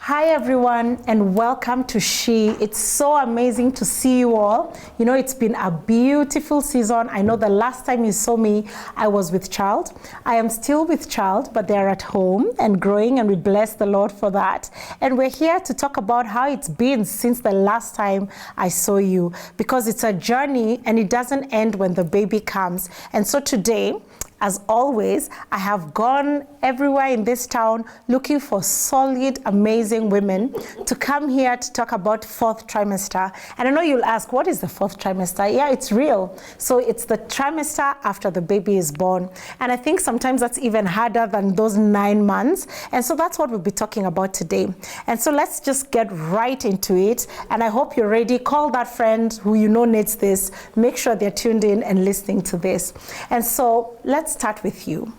Hi everyone and welcome to She. It's so amazing to see you all. You know, it's been a beautiful season. I know the last time you saw me, I was with child. I am still with child, but they're at home and growing, and we bless the Lord for that. And we're here to talk about how it's been since the last time I saw you, because it's a journey and it doesn't end when the baby comes. And so today, as always, I have gone everywhere in this town looking for solid, amazing women to come here to talk about fourth trimester. And I know you'll ask, what is the fourth trimester? Yeah, it's real. So it's the trimester after the baby is born. And I think sometimes that's even harder than those 9 months. And so that's what we'll be talking about today. And so let's just get right into it. And I hope you're ready. Call that friend who you know needs this. Make sure they're tuned in and listening to this. And so let's start with you.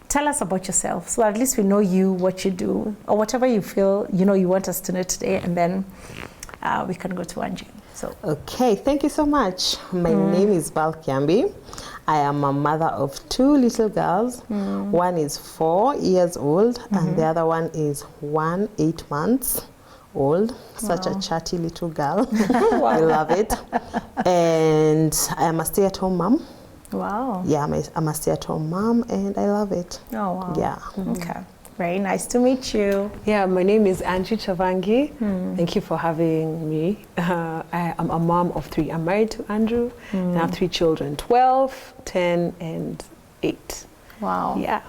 Tell us about yourself, so at least we know you, what you do, or whatever you feel you want us to know today, and then we can go to Angie. So okay, thank you so much. My name is Val Kiambi. I am a mother of 2 little girls. One is 4 years old, and the other one is 8 months old. Such a chatty little girl. I love it. And I am a stay-at-home mom. Wow. Yeah, I'm a stay-at-home mom, and I love it. Oh, wow. Yeah. Okay. Very nice to meet you. Yeah, my name is Angie Chavangi. Thank you for having me. I am a mom of 3. I'm married to Andrew, and I have 3 children, 12, 10, and 8. Wow. Yeah. Wow.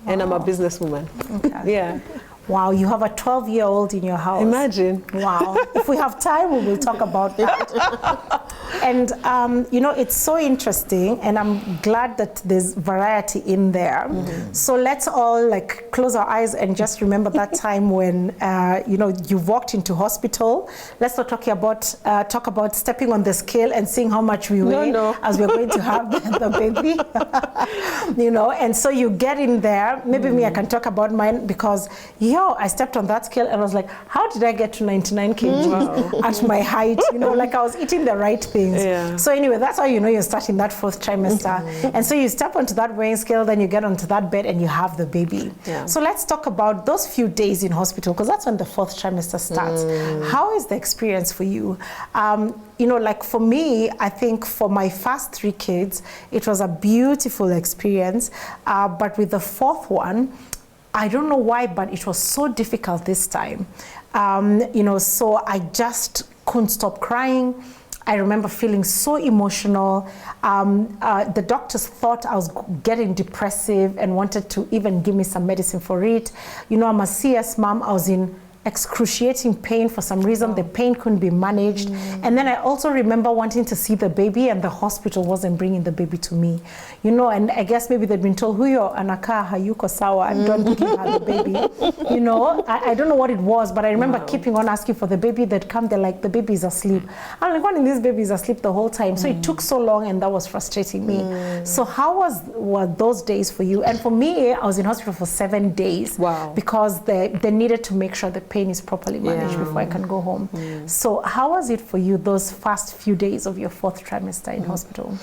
And I'm a businesswoman. Okay. Yeah. Wow, you have a 12-year-old in your house. Imagine. Wow. If we have time, we will talk about that. And, it's so interesting, and I'm glad that there's variety in there. So let's all close our eyes and just remember that time when, you walked into hospital. Let's not talk about stepping on the scale and seeing how much we weigh as we're going to have the baby. And so you get in there. Maybe me, I can talk about mine because, I stepped on that scale and I was like, how did I get to 99 kg at my height? I was eating the right things. Yeah. So anyway, that's how you're starting that 4th trimester. And so you step onto that weighing scale, then you get onto that bed and you have the baby. Yeah. So let's talk about those few days in hospital, because that's when the 4th trimester starts. How is the experience for you? For me, I think for my first 3 kids, it was a beautiful experience. But with the 4th one, I don't know why, but it was so difficult this time. So I just couldn't stop crying. I remember feeling so emotional. The doctors thought I was getting depressive and wanted to even give me some medicine for it. I'm a CS mom. I was in excruciating pain for some reason. The pain couldn't be managed. And then I also remember wanting to see the baby, and the hospital wasn't bringing the baby to me. And I guess maybe they'd been told, huyo anakaa hayuko sawa, and don't give her the baby. I don't know what it was, but I remember keeping on asking for the baby. They'd come, they're like, the baby is asleep. I'm like, when this baby is asleep the whole time? So it took so long, and that was frustrating me. So how were those days for you? And for me, I was in hospital for 7 days. Wow. Because they needed to make sure the pain is properly managed before I can go home. So how was it for you, those first few days of your 4th trimester in hospital?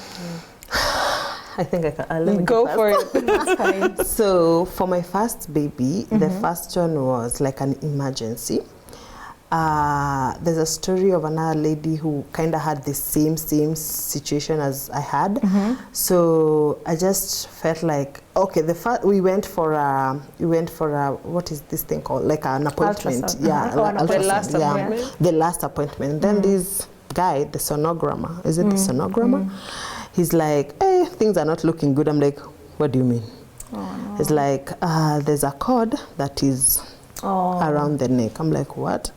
I think let me go for it. That's fine. So for my first baby, the first one was like an emergency. There's a story of another lady who kind of had the same situation as I had. So I just felt like, okay, we went for a what is this thing called? Like an appointment. Ultrasound. Yeah, The last appointment. The last appointment. Then this guy, the sonogrammer, is it the sonogrammer? He's like, hey, things are not looking good. I'm like, what do you mean? Oh, no. It's like, there's a cord that is around the neck. I'm like, what?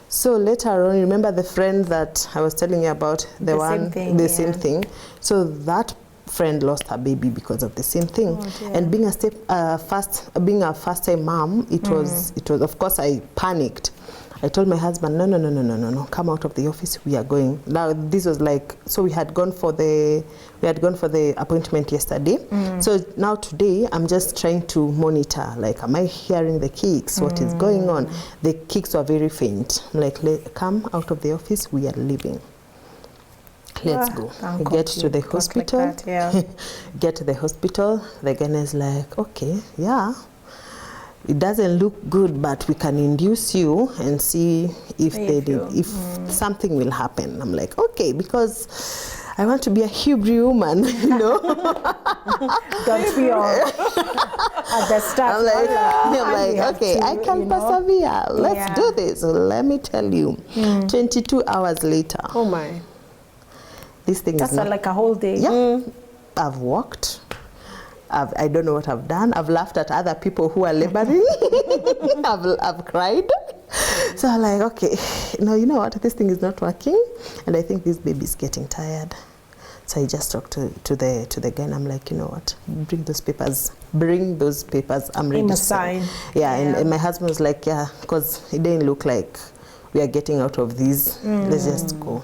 So later on, remember the friend that I was telling you about, the same thing. So that friend lost her baby because of the same thing. And being a first-time mom, it was of course I panicked. I told my husband, no, come out of the office, we are going. Now this was like, so we had gone for the appointment yesterday. So now today I'm just trying to monitor, like, am I hearing the kicks? What is going on? The kicks were very faint. I'm like, come out of the office, we are leaving. Let's go. We get to the hospital. Like that, Get to the hospital. The guy is like, okay, yeah. it doesn't look good, but we can induce you and see if something will happen. I'm like, okay, because I want to be a Hebrew woman, you know. Don't we all? At the start, I'm like, okay, I can persevere. Let's do this. Let me tell you, 22 hours later. Oh my. This thing That's is not like a whole day. Yeah. I've walked. I don't know what I've done. I've laughed at other people who are laboring. I've cried. So I'm like, okay, no, you know what? This thing is not working, and I think this baby is getting tired. So I just talked to the guy, and I'm like, you know what? Bring those papers. Bring those papers. I'm ready to sign. Yeah, and my husband was like, yeah, because it didn't look like we are getting out of this. Let's just go.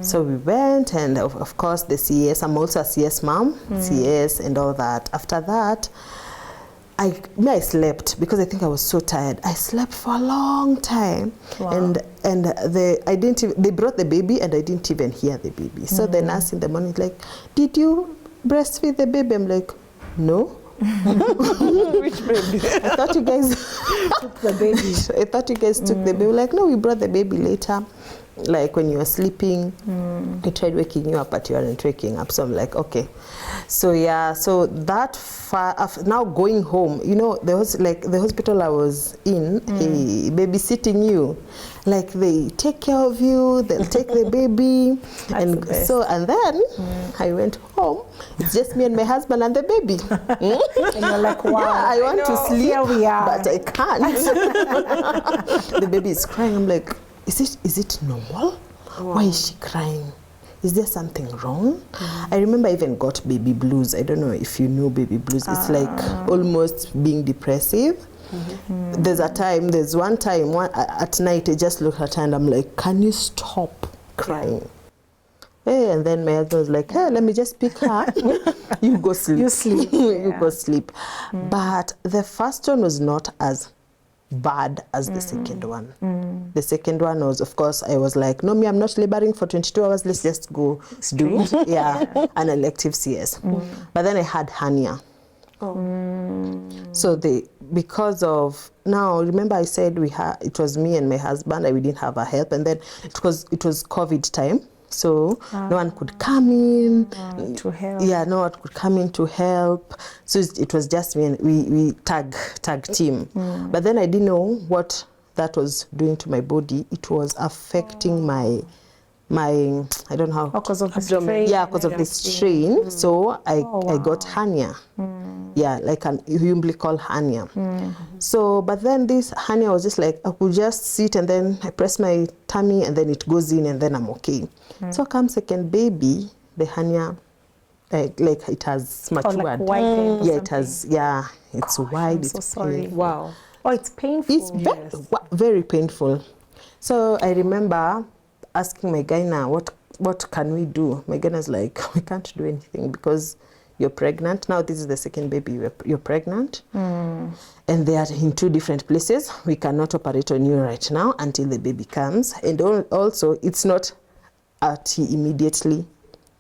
So we went, and of course the CS, I'm also a CS mom, CS and all that. After that, I slept because I think I was so tired. I slept for a long time. Wow. And they brought the baby, and I didn't even hear the baby. So the nurse in the morning is like, did you breastfeed the baby? I'm like, no. Which baby? I thought you guys took the baby. I thought you guys took the baby. Like, no, we brought the baby later. Like when you were sleeping, I tried waking you up, but you weren't waking up. So I'm like, okay. So yeah, so that now going home, you know, there was like the hospital I was in, babysitting you. Like they take care of you, they'll take the baby. And then I went home. It's just me and my husband and the baby. And you're like, wow. Yeah, I want to sleep, here we are. but I can't. The baby is crying. I'm like, is it normal? Wow. Why is she crying? Is there something wrong? I remember I even got baby blues. I don't know if you know baby blues. It's like almost being depressive. There's one time at night I just looked at her and I'm like, can you stop crying? Hey, and then my husband was like, hey, let me just pick her. You go sleep. You sleep. You go sleep. But the first one was not as bad as the second one. The second one was, of course, I was like, no, I'm not laboring for 22 hours. Let's just go do an elective CS. But then I had hernia. So because of, now remember I said it was me and my husband, we didn't have a help, and then it was COVID time. So no one could come in to help. Yeah, no one could come in to help. So it was just me, and we tag team. But then I didn't know what that was doing to my body. It was affecting my I don't know how. Because of the strain. Yeah, because of the strain. So I got hernia. Yeah, like an umbilical hernia. So, but then this hernia was just like, I could just sit and then I press my tummy and then it goes in and then I'm okay. So come second baby, the hernia, like it has matured. Like whitened it has, it's wide. I'm so sorry. Painful. Wow. Oh, it's painful. It's very painful. So I remember asking my gyna, what can we do? My gyna's like, we can't do anything because you're pregnant. Now this is the second baby, you're pregnant. And they are in two different places. We cannot operate on you right now until the baby comes. And also, it's not immediately.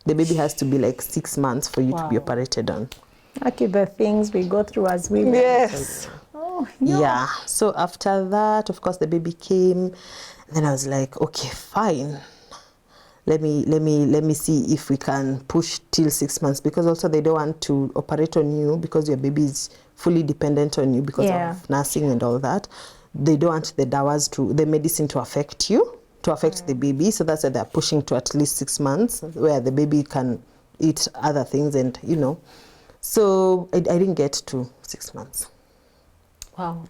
The baby has to be like 6 months for you to be operated on. Okay, the things we go through as women. Yes. Oh, no. Yeah. So after that, of course, the baby came. Then I was like, okay, fine. Let me see if we can push till 6 months, because also they don't want to operate on you because your baby is fully dependent on you because of nursing and all that. They don't want the medicine to affect you, to affect the baby. So that's why they're pushing to at least 6 months where the baby can eat other things and, So I didn't get to 6 months. Wow.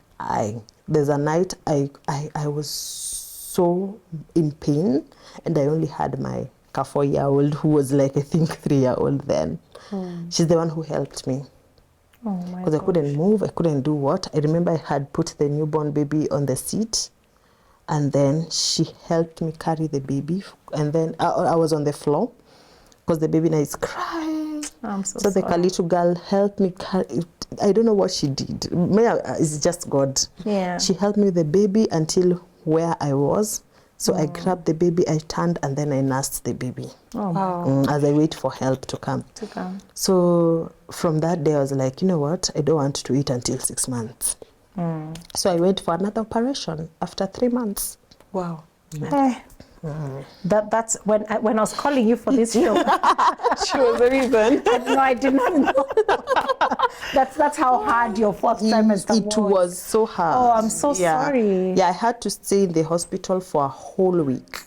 There's a night I was so in pain, and I only had my 4-year-old who was like, I think 3-year-old then. She's the one who helped me. Oh my gosh. Because I couldn't move, I couldn't do what. I remember I had put the newborn baby on the seat, and then she helped me carry the baby, and then I was on the floor because the baby now is crying. I'm so sorry. The little girl helped me carry it. I don't know what she did. It's just God. Yeah. She helped me with the baby until where I was. So I grabbed the baby, I turned, and then I nursed the baby. Oh, wow. As I wait for help to come. So from that day, I was like, you know what? I don't want to eat until 6 months. So I went for another operation after 3 months. Wow. Hey. That's when I was calling you for this show. She was the reason. No, I did not know. That's how hard your fourth trimester was. It was so hard. Oh, I'm so sorry. Yeah, I had to stay in the hospital for a whole week.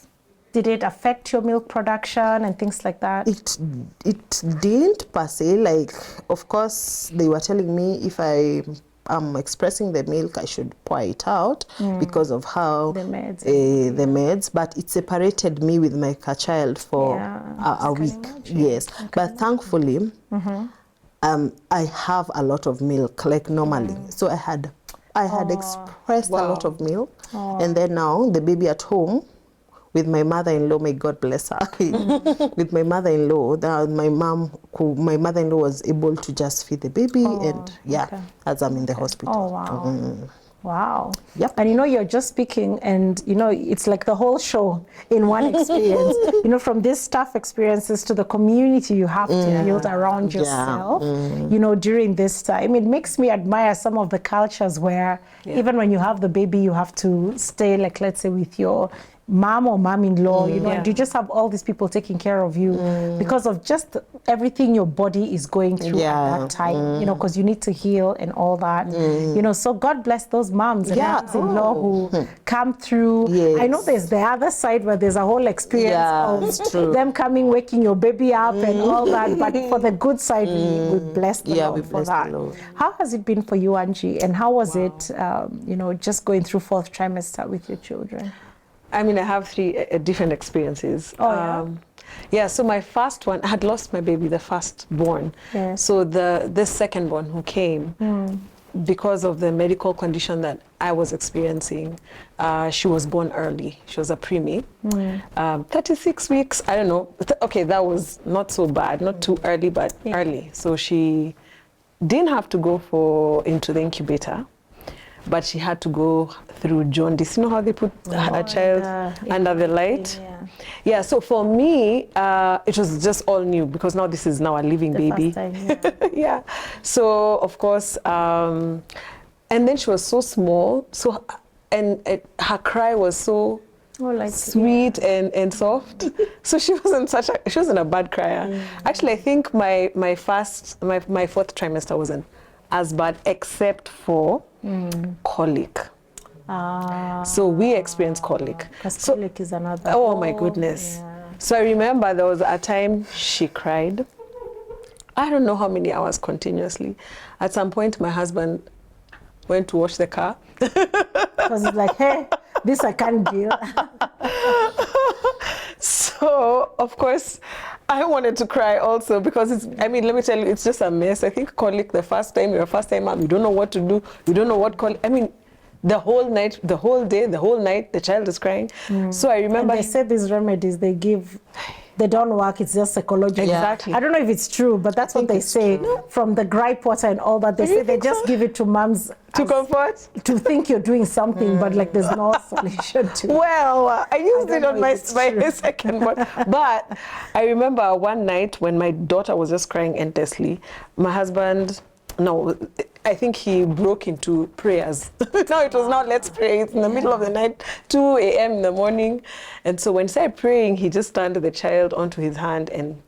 Did it affect your milk production and things like that? It didn't per se. Like, of course, they were telling me if I'm expressing the milk, I should pour it out because of how the meds. The meds. But it separated me with my child for a week. Yes, but thankfully, I have a lot of milk, like normally. So I had expressed a lot of milk, and then now the baby at home. With my mother-in-law, may God bless her. With my mother-in-law, my mother-in-law was able to just feed the baby, as I'm in the hospital. Oh wow! Wow. Yep. And you're just speaking, and it's like the whole show in one experience. From these tough experiences to the community you have to build around yourself. During this time, it makes me admire some of the cultures where even when you have the baby, you have to stay, like, let's say, with your mom or mom-in-law, and you just have all these people taking care of you because of just everything your body is going through at that time, because you need to heal and all that. So God bless those moms and moms-in-law who come through. Yes. I know there's the other side where there's a whole experience of them coming, waking your baby up and all that, but for the good side, we bless the Lord for that. How has it been for you, Angie, and how was it, just going through fourth trimester with your children? I mean, I have 3 different experiences. So my first one, I had lost my baby, the firstborn. Yes. So the second-born who came, because of the medical condition that I was experiencing, she was born early. She was a preemie. 36 weeks, I don't know. Okay, that was not so bad, not too early, but early. So she didn't have to go into the incubator, but she had to go through jaundice. You know how they put a child under the light? Yeah, so for me, it was just all new because now this is now a living baby. First time, So, of course, and then she was so small, and her cry was so sweet and soft. So she wasn't a bad crier. Actually, I think my fourth trimester wasn't as bad, except for colic. So we experienced colic. Because colic is another. Oh my goodness. So I remember there was a time she cried. I don't know how many hours continuously. At some point, my husband went to wash the car. Because it's like, hey, this I can't deal. So, of course, I wanted to cry also because let me tell you, it's just a mess. I think colic, the first time, you're a first-time mom, you don't know what to do. You don't know what colic. I mean, the whole night, the whole day, the whole night, the child is crying. So I remember... And they say these remedies they give, they don't work, it's just psychological. Exactly. I don't know if it's true, but that's what they say. From the gripe water and all that, they say they just give it to moms to comfort, to think you're doing something, but like there's no solution to it. Well, I used it on my second one. But I remember one night when my daughter was just crying endlessly, my husband, I think he broke into prayers. No, it was not, let's pray. It's in the middle of the night, 2 a.m. in the morning. And so when he started praying, he just turned the child onto his hand and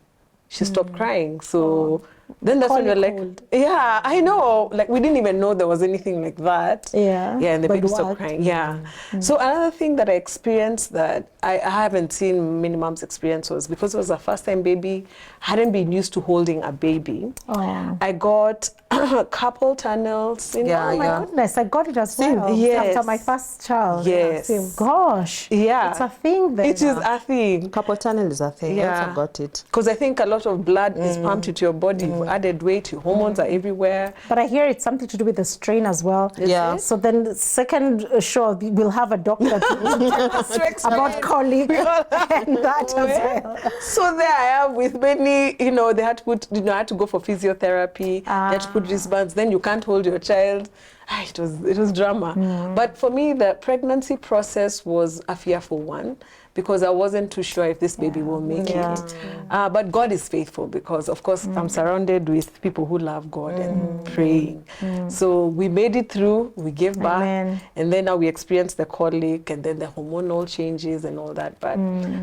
she stopped crying. So then that's when we're like, yeah, I know. Like, we didn't even know there was anything like that. Yeah. Yeah, and the baby stopped crying. Yeah. So another thing that I experienced that I haven't seen many moms experience was because it was a first-time baby, I hadn't been used to holding a baby. I got carpal tunnels. Oh my goodness, I got it as well. Yes. After my first child. Yes. Gosh. Yeah. It's a thing then. It is a thing. Carpal tunnel is a thing. Yeah. I forgot it. Because I think a lot of blood is pumped into your body. You've added weight, your hormones are everywhere. But I hear it's something to do with the strain as well. Yeah. So then the second show, we'll have a doctor to tell us about colic and that as well. So there I am with many, they had to put, I had to go for physiotherapy. They had to put wristbands. Then you can't hold your child. It was drama. But for me, the pregnancy process was a fearful one because I wasn't too sure if this baby will make it. But God is faithful because, of course, I'm surrounded with people who love God and praying. So we made it through, we gave birth, and then now we experienced the colic and then the hormonal changes and all that. But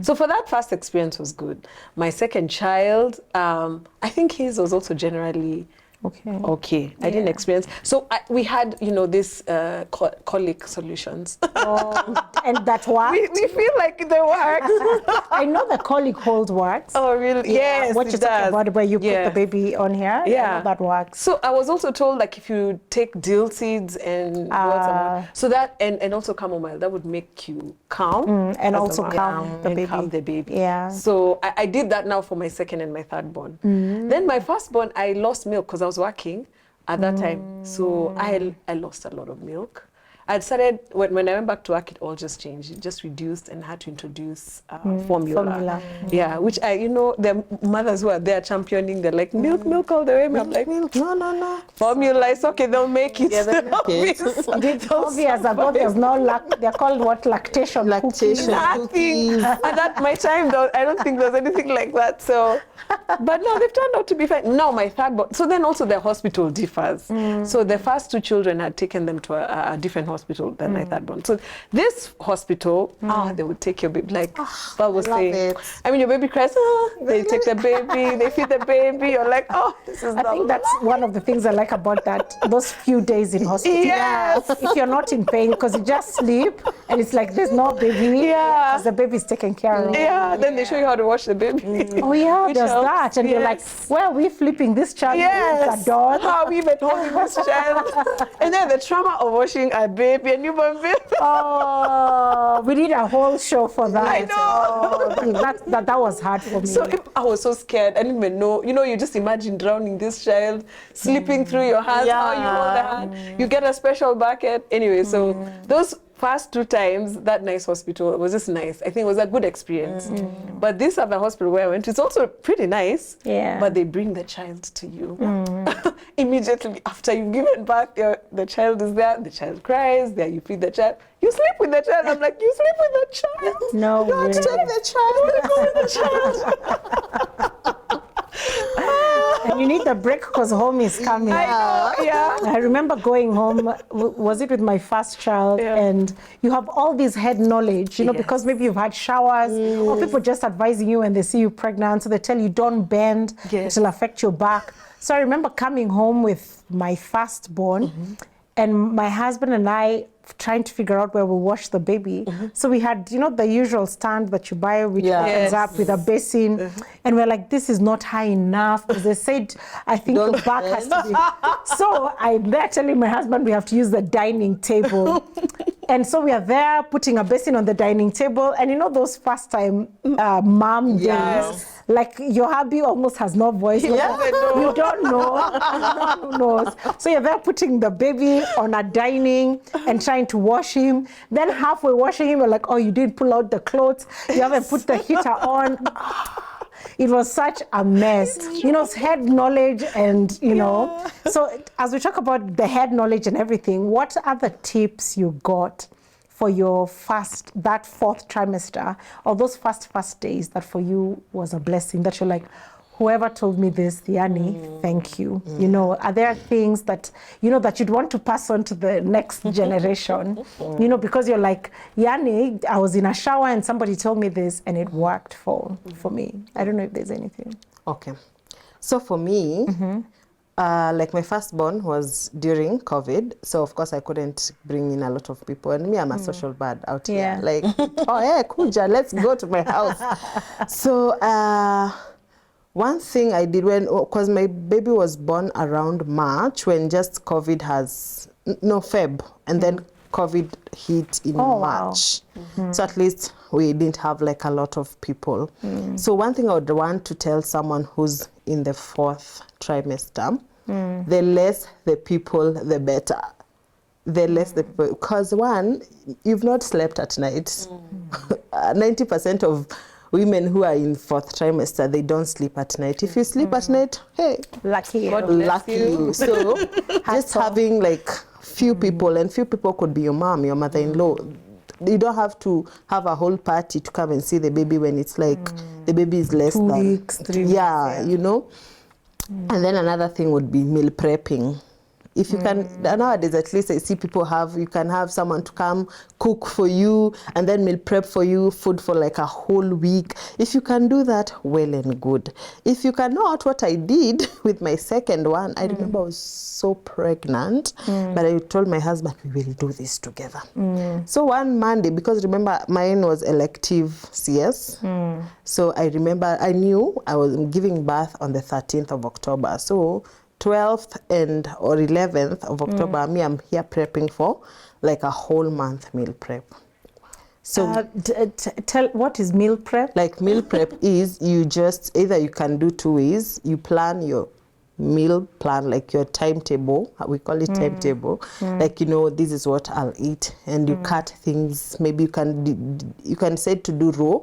so for that first experience was good. My second child, I think his was also generally okay. I didn't experience. So we had, you know, this colic solutions. And that worked? We feel like they work. I know the colic hold works. Oh, really? Yes, what you're talking about, where you put the baby on here. Yeah, I know that works. So I was also told, like, if you take dill seeds and so that and also chamomile, that would make you calm and also calm the baby. Yeah. So I did that now for my second and my third born. Then my first born, I lost milk because I was working at that time. So I lost a lot of milk. I started, when I went back to work, it all just changed. It just reduced and had to introduce formula. Yeah, which you know, the mothers who are there championing, they're like, milk all the way. I'm like, no. Formula, it's okay, they'll make it. Yeah, there's no they're called what? Lactation cookies. Nothing. At my time, though, I don't think there was anything like that. So, but no, they've turned out to be fine. Now my third born, so then also the hospital differs. So the first two children had taken them to a different hospital than my third born. So this hospital, they would take your baby, like Val was saying. I mean, your baby cries, they take the baby, they feed the baby, you're like, this is I think that's one of the things I like about those few days in hospital. Yes. If you're not in pain, because you just sleep, and it's like there's no baby, because the baby's taken care of. Yeah, then they show you how to wash the baby. Oh yeah, there's that. And you're like, where are we flipping this child? Yes. How are we even holding this child? And then the trauma of washing a baby, a newborn baby. We need a whole show for that. I know. That was hard for me. So I was so scared. I didn't even know. You know, you just imagine drowning this child, slipping through your hands. How you hold the hand. You get a special bucket. Anyway, so those first two times, that nice hospital was just nice. I think it was a good experience. But this other hospital where I went, it's also pretty nice. Yeah. But they bring the child to you. Immediately after you've given birth, the child is there, the child cries, there you feed the child. You sleep with the child. I'm like, you sleep with the child? No way. Don't take the child. Go with the child. And you need a break because home is coming. I know, yeah. I remember going home, was it with my first child, and you have all this head knowledge, you know, because maybe you've had showers, or people just advising you and they see you pregnant, so they tell you don't bend, it'll affect your back. So I remember coming home with my firstborn, and my husband and I trying to figure out where we'll wash the baby. So we had, you know, the usual stand that you buy, which opens up with a basin. And we're like, this is not high enough. Because they said, I think your back has to be. So I'm there telling my husband we have to use the dining table. And so we are there putting a basin on the dining table. And you know those first time mom days? Like your hubby almost has no voice. You don't know. Who knows? So you're there putting the baby on a dining and trying to wash him. Then halfway washing him, you're like, oh, you didn't pull out the clothes. You haven't put the heater on. It was such a mess. You know, head knowledge and, you know. So as we talk about the head knowledge and everything, what are the tips you got for your that fourth trimester, or those first days that for you was a blessing, that you're like, whoever told me this, Yanni, thank you. You know, are there things that, you know, that you'd want to pass on to the next generation? You know, because you're like, Yanni, I was in a shower and somebody told me this and it worked for me. I don't know if there's anything. Okay. So for me, like my firstborn was during COVID. So of course I couldn't bring in a lot of people. And me, I'm a social bird out here. Like, oh, hey, Kuja, let's go to my house. So, one thing I did because my baby was born around March when just COVID Feb, and then COVID hit in March. So at least we didn't have like a lot of people. So one thing I would want to tell someone who's in the fourth trimester, the less the people, the better. The less the people, because one, you've not slept at night. 90% of women who are in fourth trimester, they don't sleep at night. If you sleep at night, hey, lucky you. So just having like few people, and few people could be your mom, your mother-in-law, you don't have to have a whole party to come and see the baby when it's like the baby is less 2 than weeks, 3 weeks. yeah, you know. And then another thing would be meal prepping. If you can, nowadays at least I see people you can have someone to come cook for you and then meal prep for you food for like a whole week. If you can do that, well and good. If you cannot, what I did with my second one, I remember I was so pregnant, but I told my husband, we will do this together. So one Monday, because remember mine was elective CS, so I remember I knew I was giving birth on the 13th of October. So 12th or 11th of October, I'm here prepping for like a whole month meal prep. So tell what is meal prep? Like meal prep is you just either you can do 2 ways. You plan your meal plan, like your timetable. We call it timetable. Like, you know, this is what I'll eat, and you cut things. Maybe you can decide to do raw,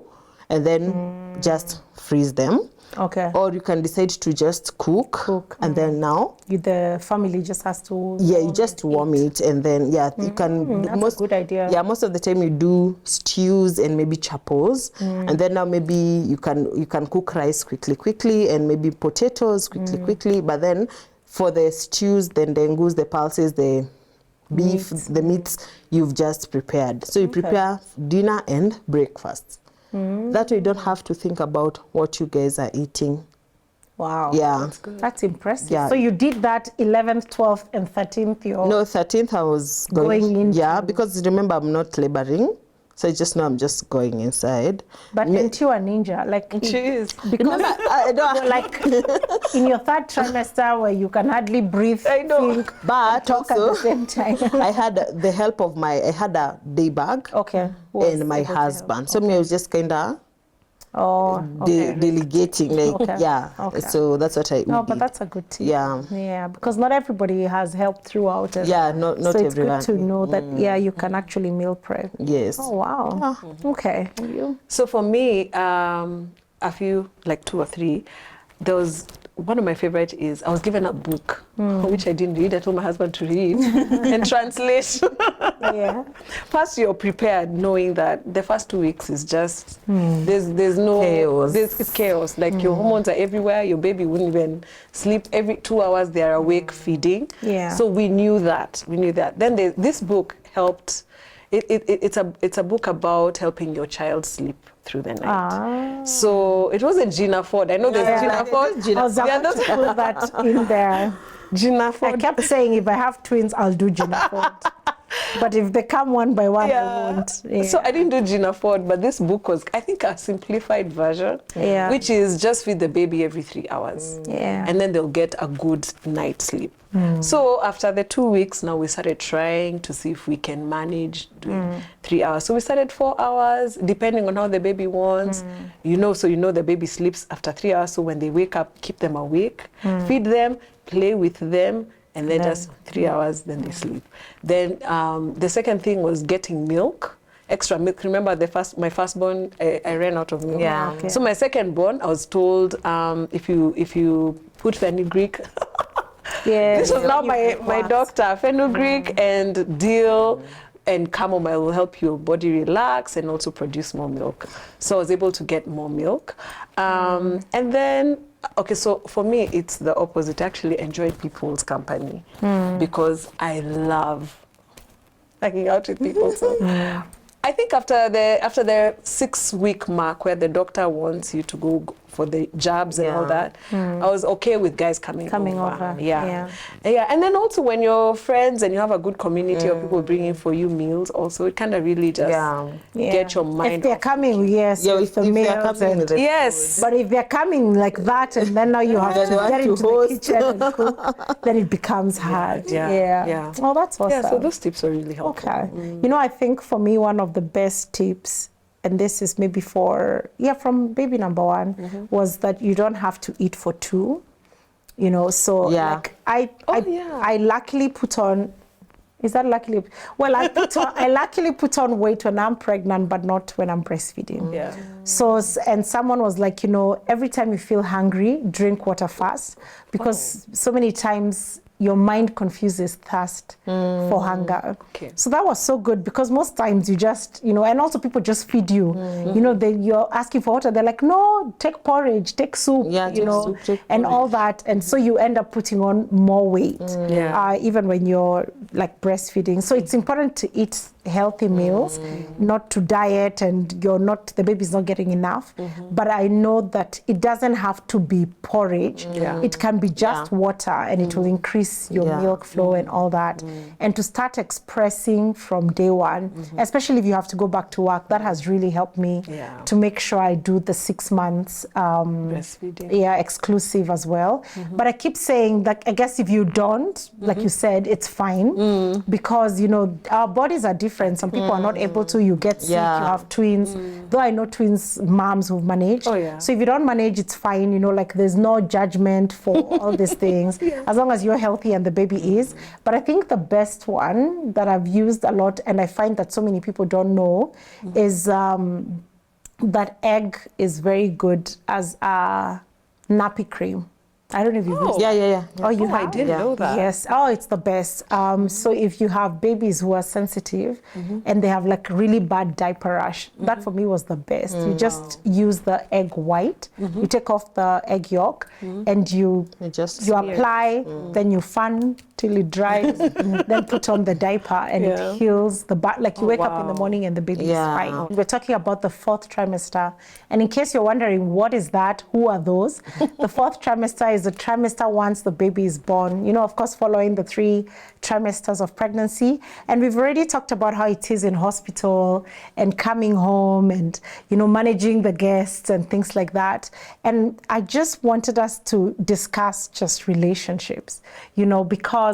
and then just freeze them. Okay. Or you can decide to just cook. And then now the family just has to you just warm it, and then you can that's a good idea. Yeah, most of the time you do stews and maybe chapos, and then now maybe you can cook rice quickly, and maybe potatoes quickly. But then for the stews, then the dengus, the pulses, the beef, the meats you've just prepared. So you prepare dinner and breakfast. That way you don't have to think about what you guys are eating. Wow. Yeah. That's impressive. Yeah. So you did that 11th, 12th, and 13th? No, 13th I was going into... Yeah, because remember I'm not laboring. So I just know I'm just going inside. But aren't you a ninja? Like, she is. Because you're like in your third trimester where you can hardly breathe, I know. think, But talk also, at the same time. I had the help of I had a day bag. Okay. And my husband. So me, I was just kind of delegating, like, so that's what I did. No, but that's a good tip. Yeah, because not everybody has help throughout. Not so it's everyone. good to know that you can actually meal prep. Yes. Oh wow. Okay. And you? So for me, a few, like 2 or 3, there was one of my favorite is I was given a book which I didn't read. I told my husband to read and translate. First, you're prepared knowing that the first 2 weeks is just there's no chaos. It's chaos. Like your hormones are everywhere. Your baby wouldn't even sleep. Every 2 hours they are awake feeding. So we knew that. Then this book helped. It's a book about helping your child sleep through the night. So it wasn't Gina Ford. I know there's Gina Ford. I was about to put that in there. Gina Ford. I kept saying if I have twins, I'll do Gina Ford. But if they come one by one, I won't. So I didn't do Gina Ford, but this book was, I think, a simplified version, which is just feed the baby every 3 hours. And then they'll get a good night's sleep. So after the 2 weeks, now we started trying to see if we can manage doing 3 hours. So we started 4 hours, depending on how the baby wants. So the baby sleeps after 3 hours. So when they wake up, keep them awake, feed them, play with them, and then just 3 hours, then they sleep. Then the second thing was getting milk, extra milk. Remember my firstborn, I ran out of milk. So my secondborn, I was told if you put fenugreek. This was now my doctor. Fenugreek and dill and chamomile will help your body relax and also produce more milk. So I was able to get more milk. And then, so for me, it's the opposite. I actually enjoy people's company because I love hanging out with people. So I think after the 6-week mark where the doctor wants you to go for the jabs and all that, I was okay with guys coming over. And then also when you're friends and you have a good community of people bringing for you meals, also it kind of really just get your mind. If they're coming, yes, with the meals, yes. But if they're coming like that, and then now you have to get into the kitchen and cook, then it becomes hard. Oh, that's awesome. Yeah, so those tips are really helpful. Okay. I think for me, one of the best tips, and this is maybe from baby number 1, was that you don't have to eat for 2. So like I luckily put on, is that luckily? Well, I luckily put on weight when I'm pregnant, but not when I'm breastfeeding. So, and someone was like, every time you feel hungry, drink water fast, because so many times your mind confuses thirst for hunger. Okay. So that was so good, because most times you just, and also people just feed you. You're asking for water. They're like, no, take porridge, take soup, and all that. And so you end up putting on more weight, even when you're like breastfeeding. So it's important to eat healthy meals, not to diet, and the baby's not getting enough. But I know that it doesn't have to be porridge. It can be just water, and it will increase your milk flow and all that. And to start expressing from day one, especially if you have to go back to work, that has really helped me to make sure I do the 6 months breastfeeding. Exclusive as well. But I keep saying that I guess if you don't, like you said, it's fine, because our bodies are different. Some people are not able to. You get sick, you have twins. Though I know twins moms who've managed. So if you don't manage, it's fine. Like there's no judgment for all these things, as long as you're healthy and the baby is. But I think the best one that I've used a lot, and I find that so many people don't know, is that egg is very good as a nappy cream. I don't know if you've used it. Yeah. Oh, you have? I didn't know that. Yes. Oh, it's the best. So if you have babies who are sensitive and they have like really bad diaper rash, that for me was the best. You just use the egg white. You take off the egg yolk and you apply, then you fan till it dries, then put on the diaper, and it heals the back. Like you wake up in the morning and the baby is fine. We're talking about the 4th trimester. And in case you're wondering, what is that? Who are those? The 4th trimester is the trimester once the baby is born, of course, following the 3 trimesters of pregnancy. And we've already talked about how it is in hospital and coming home and, managing the guests and things like that. And I just wanted us to discuss just relationships, because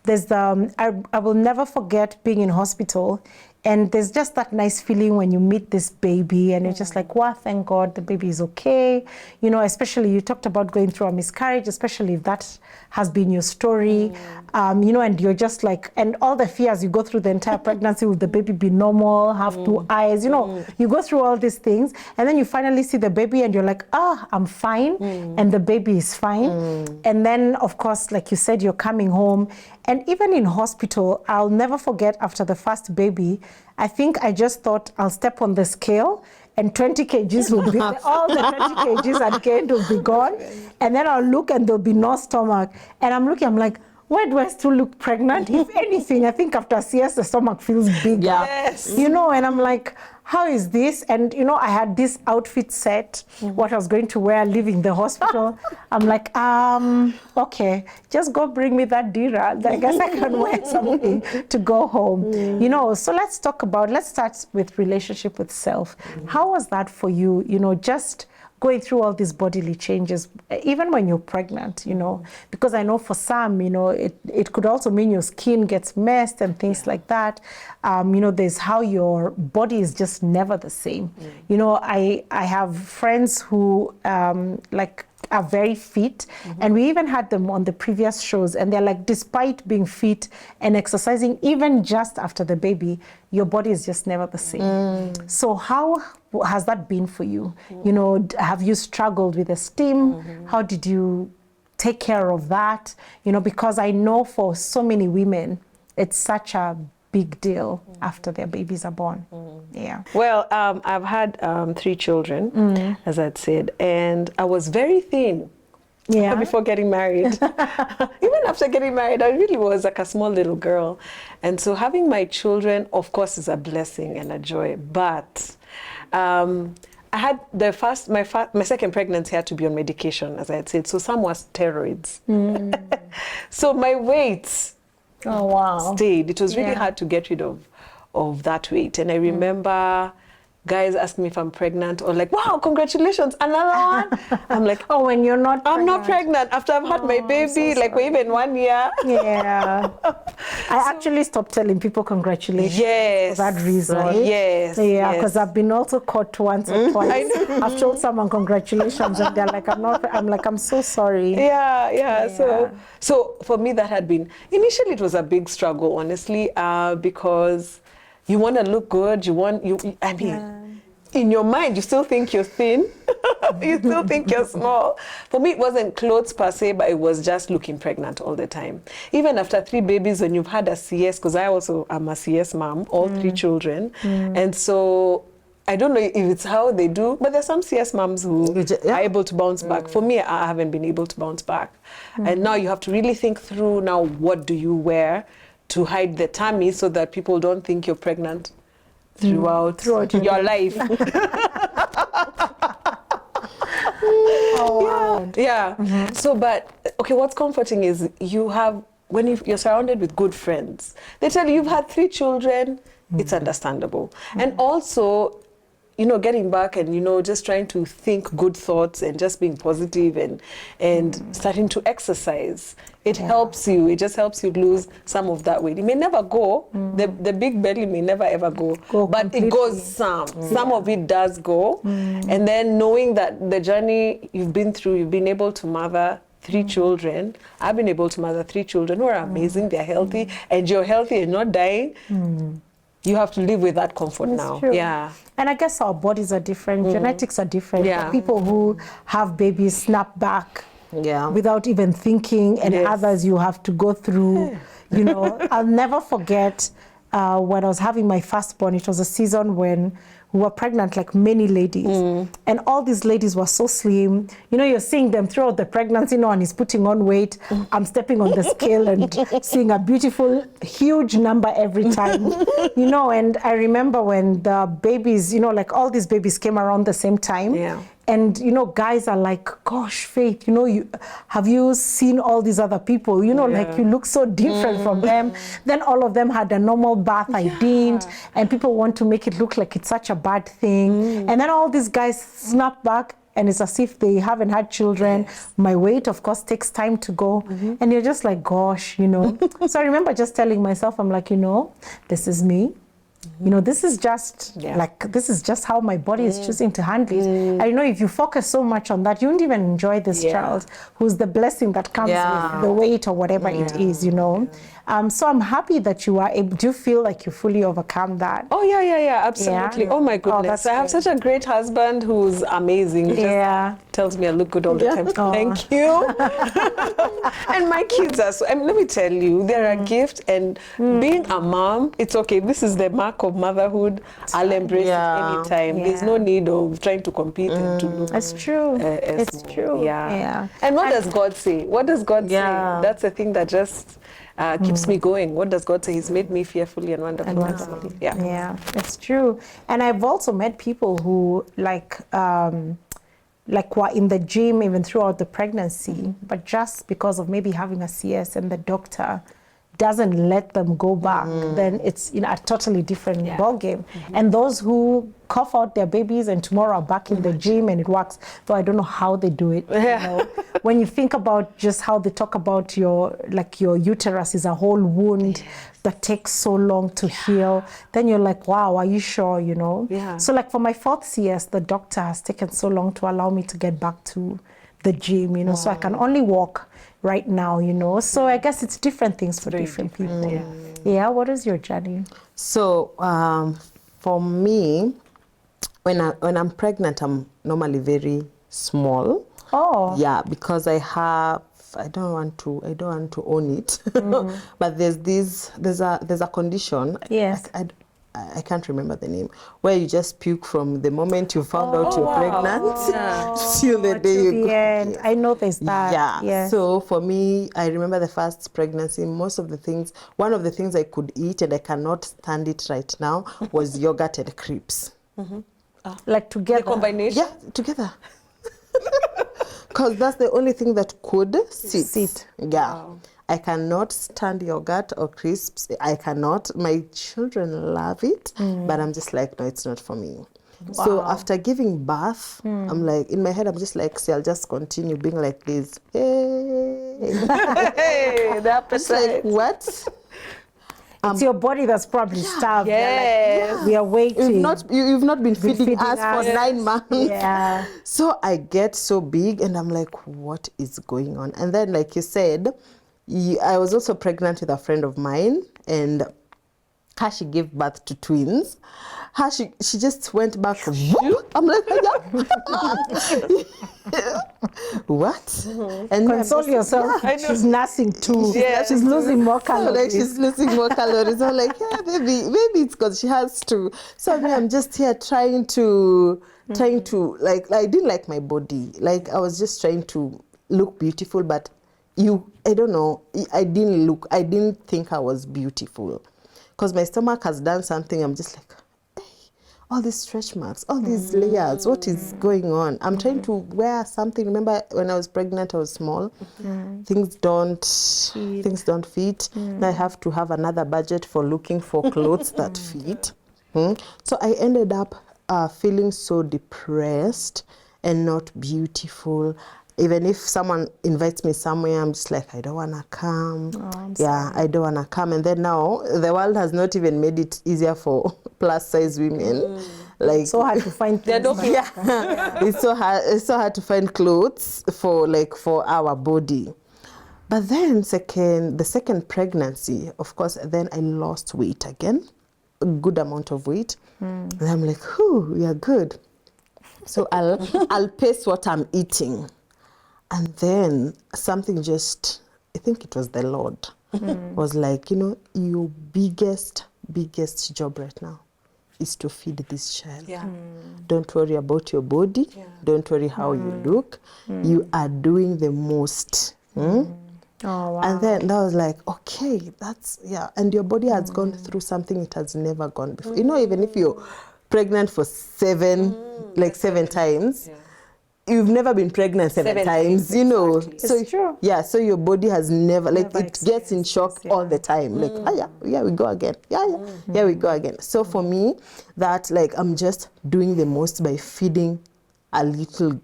there's I will never forget being in hospital. And there's just that nice feeling when you meet this baby and you're just like, wow, thank God the baby is okay. Especially you talked about going through a miscarriage, especially if that has been your story. And you're just like, and all the fears, you go through the entire pregnancy, will the baby be normal, have 2 eyes, you go through all these things. And then you finally see the baby and you're like, I'm fine. And the baby is fine. And then, of course, like you said, you're coming home. And even in hospital, I'll never forget after the first baby, I think I just thought I'll step on the scale and 20 kgs will be, all the 20 kgs at the end will be gone. And then I'll look and there'll be no stomach. And I'm looking, I'm like, why do I still look pregnant? If anything, I think after CS, the stomach feels bigger. Yes. And I'm like, how is this? And, I had this outfit set, what I was going to wear leaving the hospital. I'm like, okay, just go bring me that dira. I guess I can wear something to go home. So let's start with relationship with self. How was that for you? Just going through all these bodily changes, even when you're pregnant, because I know for some, it could also mean your skin gets messed and things like that. There's how your body is just never the same. I have friends who are very fit, and we even had them on the previous shows, and they're like, despite being fit and exercising, even just after the baby, your body is just never the same. So how has that been for you? Have you struggled with esteem? How did you take care of that? Because I know for so many women, it's such a big deal after their babies are born. Well, I've had 3 children, as I'd said, and I was very thin before getting married. Even after getting married, I really was like a small little girl. And so having my children, of course, is a blessing and a joy. But I had my second pregnancy had to be on medication, as I had said. So some was steroids. So my weight stayed. It was really hard to get rid of that weight. And I remember guys ask me if I'm pregnant, or like, wow, congratulations, another one. I'm like, oh, when you're not pregnant. I'm not pregnant after I've had my baby, like even 1 year. I actually stopped telling people congratulations for that reason. Because I've been also caught once or twice. I've told someone congratulations and they're like, I'm so sorry. So for me, that had been, initially it was a big struggle, honestly, because you want to look good. in your mind, you still think you're thin. You still think you're small. For me, it wasn't clothes per se, but it was just looking pregnant all the time. Even after 3 babies, when you've had a CS, because I also am a CS mom, all 3 children. And so I don't know if it's how they do, but there's some CS moms who are able to bounce back. For me, I haven't been able to bounce back. And now you have to really think through now, what do you wear to hide the tummy so that people don't think you're pregnant throughout your life. So, but okay, what's comforting is you have, when you're surrounded with good friends, they tell you you've had 3 children, it's understandable. And also, you know, getting back and, you know, just trying to think good thoughts and just being positive and starting to exercise. It helps you. It just helps you lose some of that weight. It may never go. The big belly may never ever go but completely. It goes some. Some of it does go. And then knowing that the journey you've been through, you've been able to mother 3 children. I've been able to mother 3 children who are amazing. They're healthy, and you're healthy and not dying. You have to live with that comfort now. True. Yeah. And I guess our bodies are different. Genetics are different. Yeah. People who have babies snap back without even thinking, and others you have to go through. You know, I'll never forget when I was having my firstborn. It was a season when we were pregnant, like many ladies. And all these ladies were so slim. You know, you're seeing them throughout the pregnancy, and he's putting on weight. I'm stepping on the scale and seeing a beautiful, huge number every time. You know, and I remember when the babies, you know, like all these babies came around the same time. And, you know, guys are like, gosh, Faith, you know, have you seen all these other people? You know, like you look so different from them. Then all of them had a normal birth. I didn't. And people want to make it look like it's such a bad thing. And then all these guys snap back, and it's as if they haven't had children. My weight, of course, takes time to go. And you're just like, gosh, you know. So I remember just telling myself, I'm like, you know, this is me. You know, this is just like, this is just how my body is choosing to handle it. And you know, if you focus so much on that, you won't even enjoy this child who's the blessing that comes with the weight or whatever it is, you know. So I'm happy that you are able. Do you feel like you fully overcome that? Oh yeah, absolutely. Oh my goodness, I have such a great husband who's amazing. He just tells me I look good all the time. Thank you. And my kids are so, I mean, let me tell you, they're a gift. And being a mom, it's okay. This is the mark of motherhood. I'll embrace it anytime. There's no need of trying to compete and to look. It's true. It's true. Yeah. And what does God say? What does God say? That's the thing that just keeps me going. What does God say? He's made me fearfully and wonderfully. Yeah, it's true. And I've also met people who like were in the gym even throughout the pregnancy, but just because of maybe having a CS and the doctor doesn't let them go back, then it's a totally different ball game. And those who cough out their babies and tomorrow are back in the gym and it works, though I don't know how they do it. You know? When you think about just how they talk about your uterus is a whole wound that takes so long to heal, then you're like, wow, are you sure, you know? So like for my 4th CS, the doctor has taken so long to allow me to get back to the gym, you know, so I can only walk right now, you know. So I guess it's different things for different people. Yeah, what is your journey? So for me, when I'm pregnant, I'm normally very small. Yeah, because I don't want to own it. But there's a condition. I can't remember the name, where you just puke from the moment you found out you're pregnant till the day you go. I know there's that. So for me, I remember the first pregnancy, one of the things I could eat and I cannot stand it right now was yogurt and crepes. Like together? The combination? Yeah, together. Because that's the only thing that could sit. Wow. I cannot stand yogurt or crisps. I cannot. My children love it, but I'm just like, no, it's not for me. So after giving birth, I'm like, in my head, I'm just like, see, I'll just continue being like this. Hey, the appetite. Like, what? It's your body that's probably starved. Like, we are waiting. You've not been feeding us for 9 months. So I get so big and I'm like, what is going on? And then, like you said, I was also pregnant with a friend of mine, and she gave birth to twins. How she just went back. I'm like, what? And console yourself. Yeah, she's nursing too. Yeah, she's losing more calories. Like she's losing more calories. I'm like, yeah, maybe it's because she has to. So I'm just here trying to like I didn't like my body. Like I was just trying to look beautiful, but I don't know. I didn't think I was beautiful, because my stomach has done something. I'm just like, hey, all these stretch marks, all these layers. What is going on? I'm trying to wear something. Remember when I was pregnant, I was small. Things don't fit. Now I have to have another budget for looking for clothes that fit. So I ended up feeling so depressed and not beautiful. Even if someone invites me somewhere, I'm just like, I don't want to come. I don't want to come. And then now, the world has not even made it easier for plus size women. Like, it's so hard to find things. It's so hard to find clothes for our body. But then the second pregnancy, of course, then I lost weight again, a good amount of weight. And I'm like, whew, we are good. So I'll pace what I'm eating. And then something I think it was the Lord, was like, your biggest job right now is to feed this child. Don't worry about your body. Don't worry how you look. You are doing the most. Oh, wow. And then that was like, okay, and your body has gone through something it has never gone before. Even if you're pregnant for seven times, you've never been pregnant seven times, Exactly. So it's true. Yeah, so your body has never it gets in shock all the time. Like, we go again. Yeah, we go again. So for me, that I'm just doing the most by feeding a little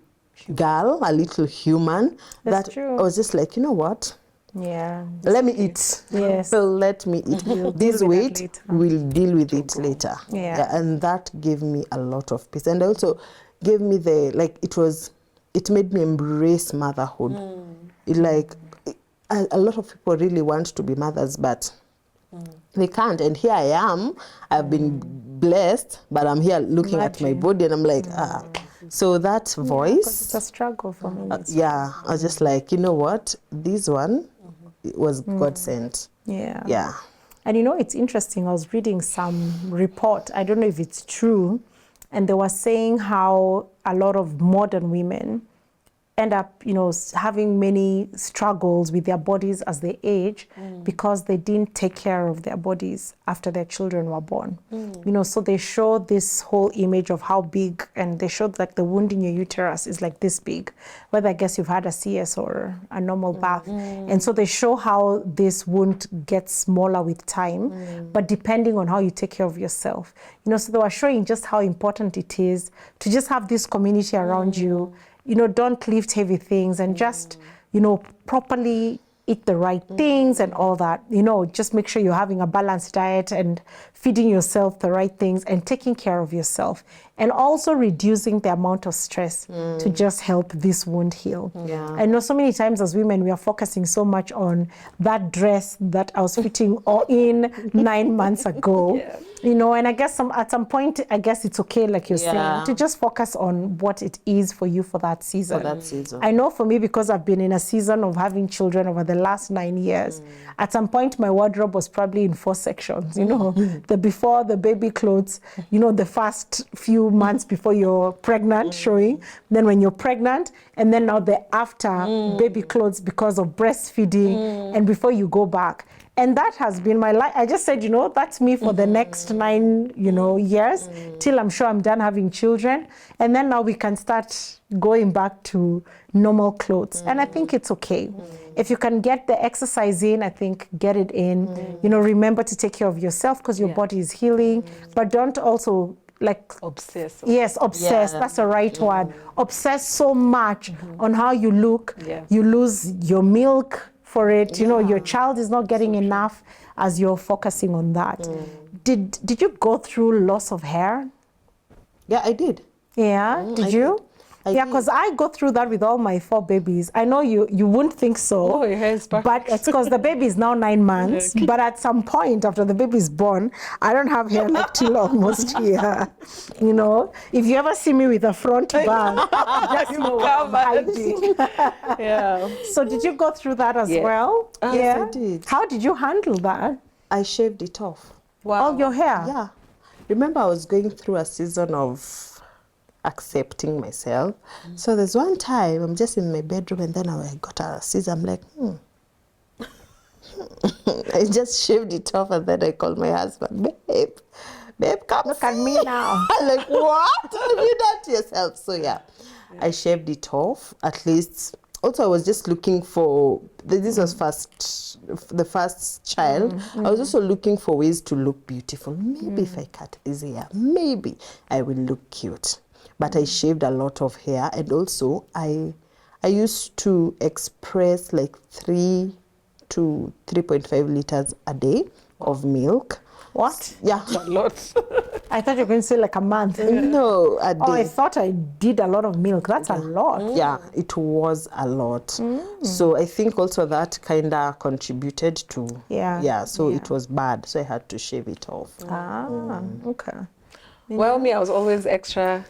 girl, a little human. That's true. I was just like, you know what? Yeah. Let me eat. Yes. So let me eat. This weight, we'll deal with it later. Yeah. And that gave me a lot of peace. And also gave me it made me embrace motherhood. A lot of people really want to be mothers, but they can't. And here I am. I've been blessed, but I'm here looking at my body, and I'm like, So that voice. It's a struggle for me. I was just like, you know what? This one was God sent. Yeah. Yeah. And it's interesting. I was reading some report. I don't know if it's true. And they were saying how a lot of modern women end up, having many struggles with their bodies as they age because they didn't take care of their bodies after their children were born. So they show this whole image of how big, and they showed the wound in your uterus is like this big, whether I guess you've had a CS or a normal birth. And so they show how this wound gets smaller with time, but depending on how you take care of yourself. So they were showing just how important it is to just have this community around you. Don't lift heavy things, and just, properly eat the right things and all that. Just make sure you're having a balanced diet and feeding yourself the right things and taking care of yourself. And also reducing the amount of stress to just help this wound heal. Yeah. I know so many times as women, we are focusing so much on that dress that I was fitting in 9 months ago. And I guess at some point, I guess it's okay, like you're saying, to just focus on what it is for you for that season. I know for me, because I've been in a season of having children over the last 9 years, at some point my wardrobe was probably in 4 sections, the before, the baby clothes, the first few months before you're pregnant showing, then when you're pregnant, and then now the after baby clothes because of breastfeeding, and before you go back. And that has been my life. I just said, that's me for the next 9, years, till I'm sure I'm done having children. And then now we can start going back to normal clothes. And I think it's okay. If you can get the exercise in, I think get it in. Remember to take care of yourself, because your body is healing. But don't also obsess. Yes, obsess. That's the right word. Obsess so much on how you look. You lose your milk for it. Your child is not getting enough as you're focusing on that. Did you go through loss of hair? Yeah, I did. Yeah, did you? Yeah, because I go through that with all my 4 babies. I know you wouldn't think so. Oh, your hair is perfect. But it's because the baby is now 9 months. But at some point after the baby is born, I don't have hair like till almost here. You know, if you ever see me with a front bang, just know what I'm hiding. Yeah. So did you go through that as Yeah. well? Yes, I did. How did you handle that? I shaved it off. Wow. All your hair? Yeah. Remember, I was going through a season of accepting myself. So there's one time I'm just in my bedroom and then I got a scissor. I'm like, I just shaved it off and then I called my husband, babe, come Look at me now. I'm like, what? You done to yourself. So yeah, I shaved it off at least. Also, I was just looking for, this was the first child. I was also looking for ways to look beautiful. Maybe if I cut this hair, maybe I will look cute. But I shaved a lot of hair, and also I used to express like 3 to 3.5 liters a day of milk. What? Yeah. A lot. I thought you were going to say like a month. No, a day. Oh, I thought I did a lot of milk. That's a lot. Yeah, it was a lot. So I think also that kind of contributed to, so it was bad. So I had to shave it off. Ah, okay. Well, me, I was always extra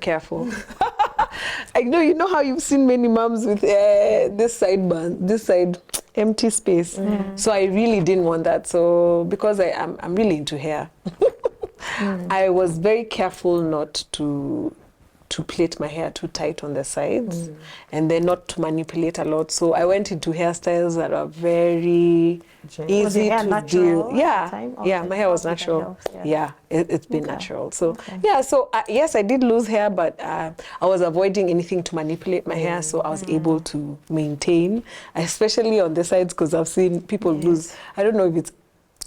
careful. I know, you know how you've seen many moms with this side empty space. So I really didn't want that. So because I'm really into hair, I was very careful not to plait my hair too tight on the sides and then not to manipulate a lot. So I went into hairstyles that are very easy to deal. Yeah, my hair was natural. It's been natural. So so yes, I did lose hair, but I was avoiding anything to manipulate my hair, so I was able to maintain, especially on the sides, because I've seen people lose. I don't know if it's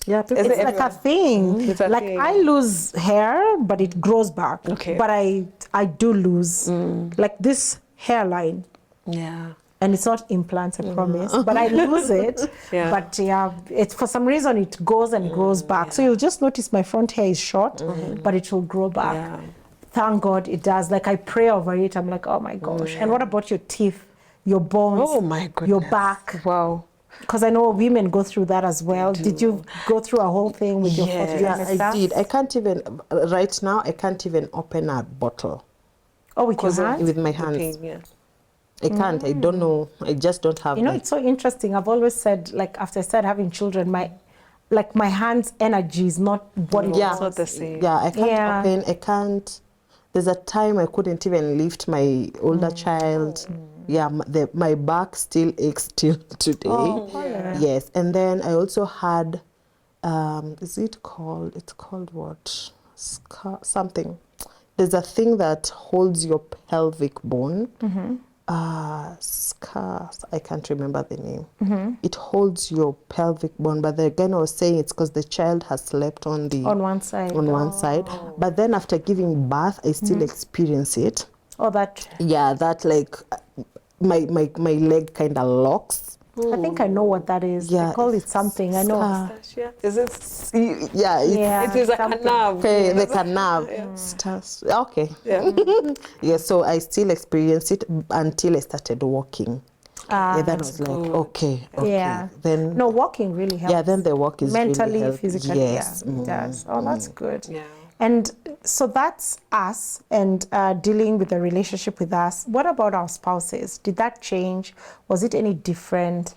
it's like a thing. It's a like thing. I lose hair, but it grows back. Okay. But I do lose like this hairline. Yeah. And it's not implants, I promise. But I lose it. But it's for some reason it goes and grows back. So you'll just notice my front hair is short, but it will grow back. Yeah. Thank God it does. Like I pray over it. I'm like, oh my gosh. And what about your teeth, your bones, Oh my goodness. your back? Wow. Because I know women go through that as well. Did you go through a whole thing with your fourth trimester? Yeah, I did. I can't even, right now, I can't even open a bottle. Oh, with your hands? With my hands. Pain, I can't. I don't know. I just don't have. You know, it's so interesting. I've always said, like, after I started having children, my hands' energy is not what it was. It's not the same. Yeah, I can't open. I can't. There's a time I couldn't even lift my older child. Yeah, my back still aches till today. Yes, and then I also had, is it called? It's called what? Something. There's a thing that holds your pelvic bone. I can't remember the name. It holds your pelvic bone, but again I was saying it's because the child has slept on one side. On one side. But then after giving birth, I still experience it. Oh, that. Yeah, that like my leg kind of locks. I think I know what that is. Yeah, they call it something. I know. Is it? Yeah, it is like a nerve. Okay, like a nerve. Okay. Yeah. Yeah, so I still experience it until I started walking. Then I was like, okay. Yeah. Then no, walking really helps. Yeah, then the walk is mentally, really physically. Yes. Yeah, it does. Oh, that's good. Yeah. And so that's us and dealing with the relationship with us. What about our spouses? Did that change? Was it any different?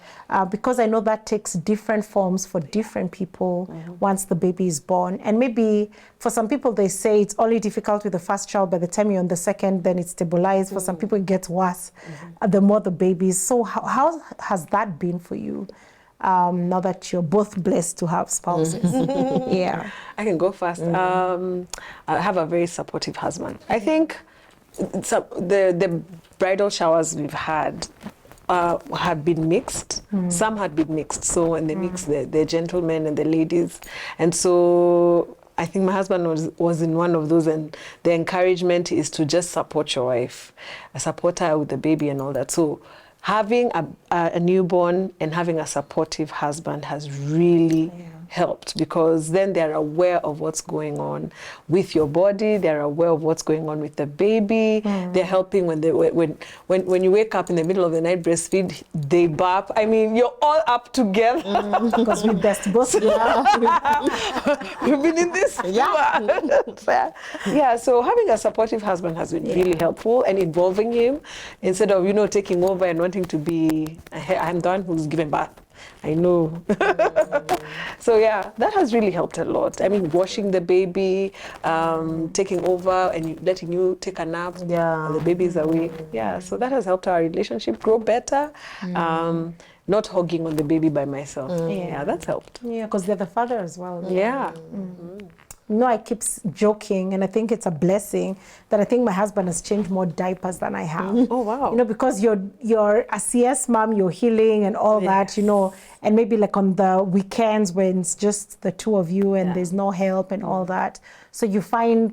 Because I know that takes different forms for different people once the baby is born. And maybe for some people, they say it's only difficult with the first child. By the time you're on the second, then it's stabilized. For some people, it gets worse the more the babies. So how has that been for you? Now that you're both blessed to have spouses. Yeah. I can go first. I have a very supportive husband. I think the bridal showers we've had have been mixed. Some had been mixed. So when they mix the gentlemen and the ladies. And so I think my husband was in one of those, and the encouragement is to just support your wife, support her with the baby and all that. So having a newborn and having a supportive husband has really helped, because then they're aware of what's going on with your body, they're aware of what's going on with the baby. They're helping when you wake up in the middle of the night, breastfeed, they burp. I mean, you're all up together. Because we best both. We've been in this. Yeah, so having a supportive husband has been really helpful, and involving him instead of, taking over and wanting to be, I'm the one who's given birth. I know. So yeah, that has really helped a lot. I mean, washing the baby, taking over and letting you take a nap while the baby is awake. Yeah, so that has helped our relationship grow better. Not hogging on the baby by myself. Yeah, that's helped. Yeah, because they're the father as well. Yeah. I keep joking, and I think it's a blessing that I think my husband has changed more diapers than I have. Oh, wow. Because you're a CS mom, you're healing and all that, and maybe like on the weekends when it's just the two of you and there's no help and all that. So you find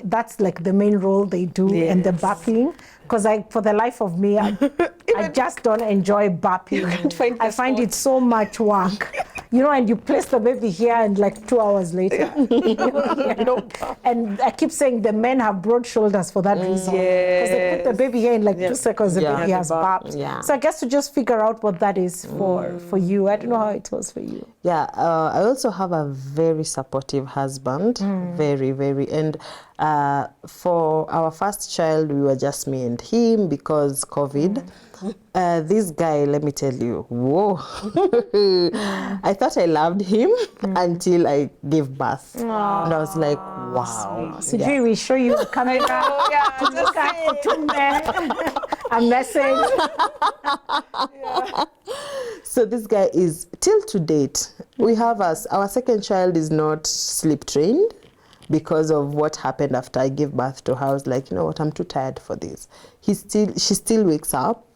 that's like the main role they do, and the burping. Because for the life of me, I just don't enjoy burping. I find it so much work. And you place the baby here and like 2 hours later. And I keep saying the men have broad shoulders for that reason. Because they put the baby here in like 2 seconds, the baby has burped. So I guess to just figure out what that is for you. I don't know how it was for you. Yeah, I also have a very supportive husband, very, very. And for our first child, we were just me and him because COVID. This guy, let me tell you, whoa. I thought I loved him until I gave birth. And I was like, wow. So do we show you a camera to look at for 2 men? A message. So this guy is, till to date, we have our second child is not sleep trained because of what happened after I gave birth to her. I was like, you know what, I'm too tired for this. She still wakes up.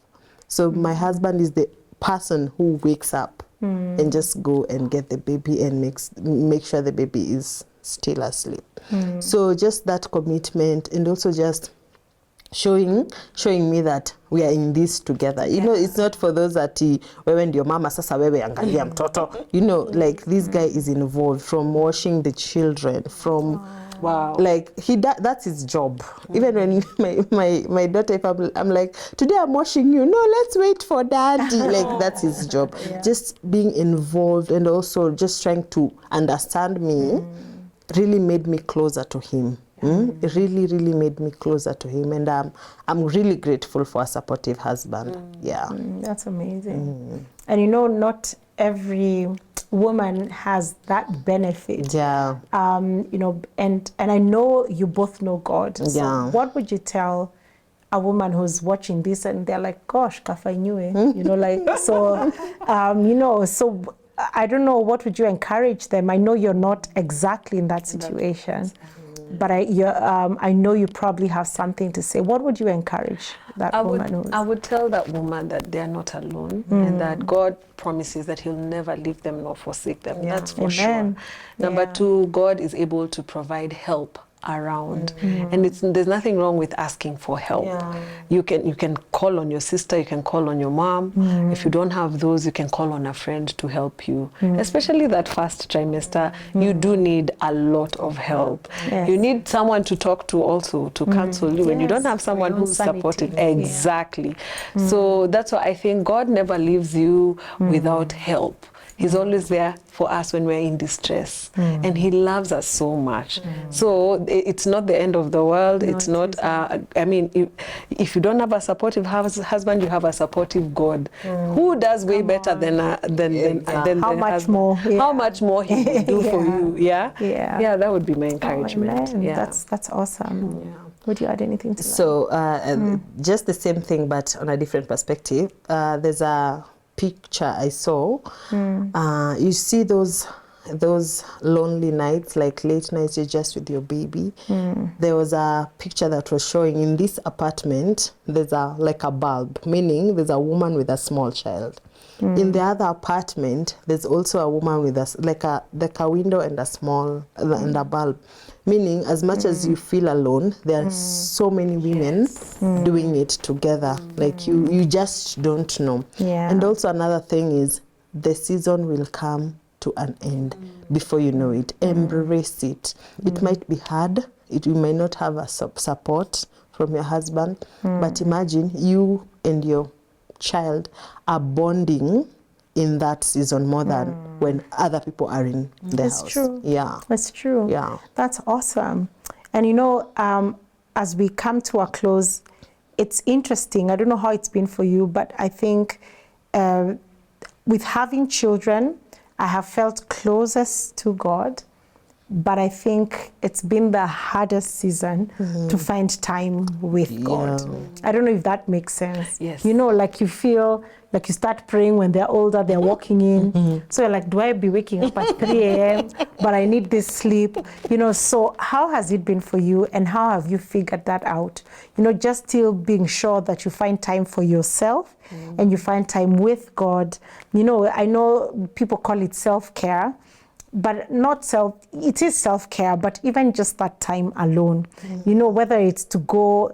So my husband is the person who wakes up and just go and get the baby and make sure the baby is still asleep. So just that commitment, and also just showing me that we are in this together. It's not for those that wewe ndio mama sasa wewe angalia mtoto. Like this guy is involved from washing the children, from like that's his job. Even when my daughter, if I'm like, today I'm washing you, no, let's wait for daddy. Like that's his job. Just being involved and also just trying to understand me really made me closer to him. It really, really made me closer to him, and I'm really grateful for a supportive husband. That's amazing. And not every woman has that benefit. And I know you both know God. So what would you tell a woman who's watching this and they're like, gosh, kafainue, so so I don't know, what would you encourage them? I know you're not exactly in that situation. But I know you probably have something to say. What would you encourage that woman? I would tell that woman that they are not alone, and that God promises that He'll never leave them nor forsake them. That's for sure. Number 2, God is able to provide help around, and there's nothing wrong with asking for help. You can call on your sister, you can call on your mom. If you don't have those, you can call on a friend to help you. Especially that first trimester, you do need a lot of help. You need someone to talk to also, to counsel you when you don't have someone who's supportive. Exactly. So that's why I think God never leaves you without help. He's always there for us when we're in distress, and He loves us so much. So it's not the end of the world. It's not. I mean, if you don't have a supportive husband, you have a supportive God, who does way better than how much more? How much more He will do for you? Yeah. That would be my encouragement. That's awesome. Would you add anything to that? So just the same thing, but on a different perspective. There's a picture I saw. You see those lonely nights, like late nights, you're just with your baby. There was a picture that was showing in this apartment, there's like a bulb, meaning there's a woman with a small child. In the other apartment, there's also a woman with like a window and a small and a bulb. Meaning, as much as you feel alone, there are so many women doing it together. Like you just don't know. And also another thing is, the season will come to an end before you know it. Embrace it. It might be hard. You may not have a support from your husband, but imagine you and your child are bonding in that season more than when other people are in the house. That's true. Yeah. That's true. Yeah. That's awesome. And you know, as we come to a close, it's interesting. I don't know how it's been for you, but I think with having children, I have felt closest to God. But I think it's been the hardest season to find time with God. I don't know if that makes sense. Yes. You know, like you feel like you start praying when they're older, they're walking in. So you're like, do I be waking up at 3 a.m.? But I need this sleep. You know, so how has it been for you and how have you figured that out? You know, just still being sure that you find time for yourself and you find time with God. You know, I know people call it self-care. But it is self-care, but even just that time alone, you know, whether it's to go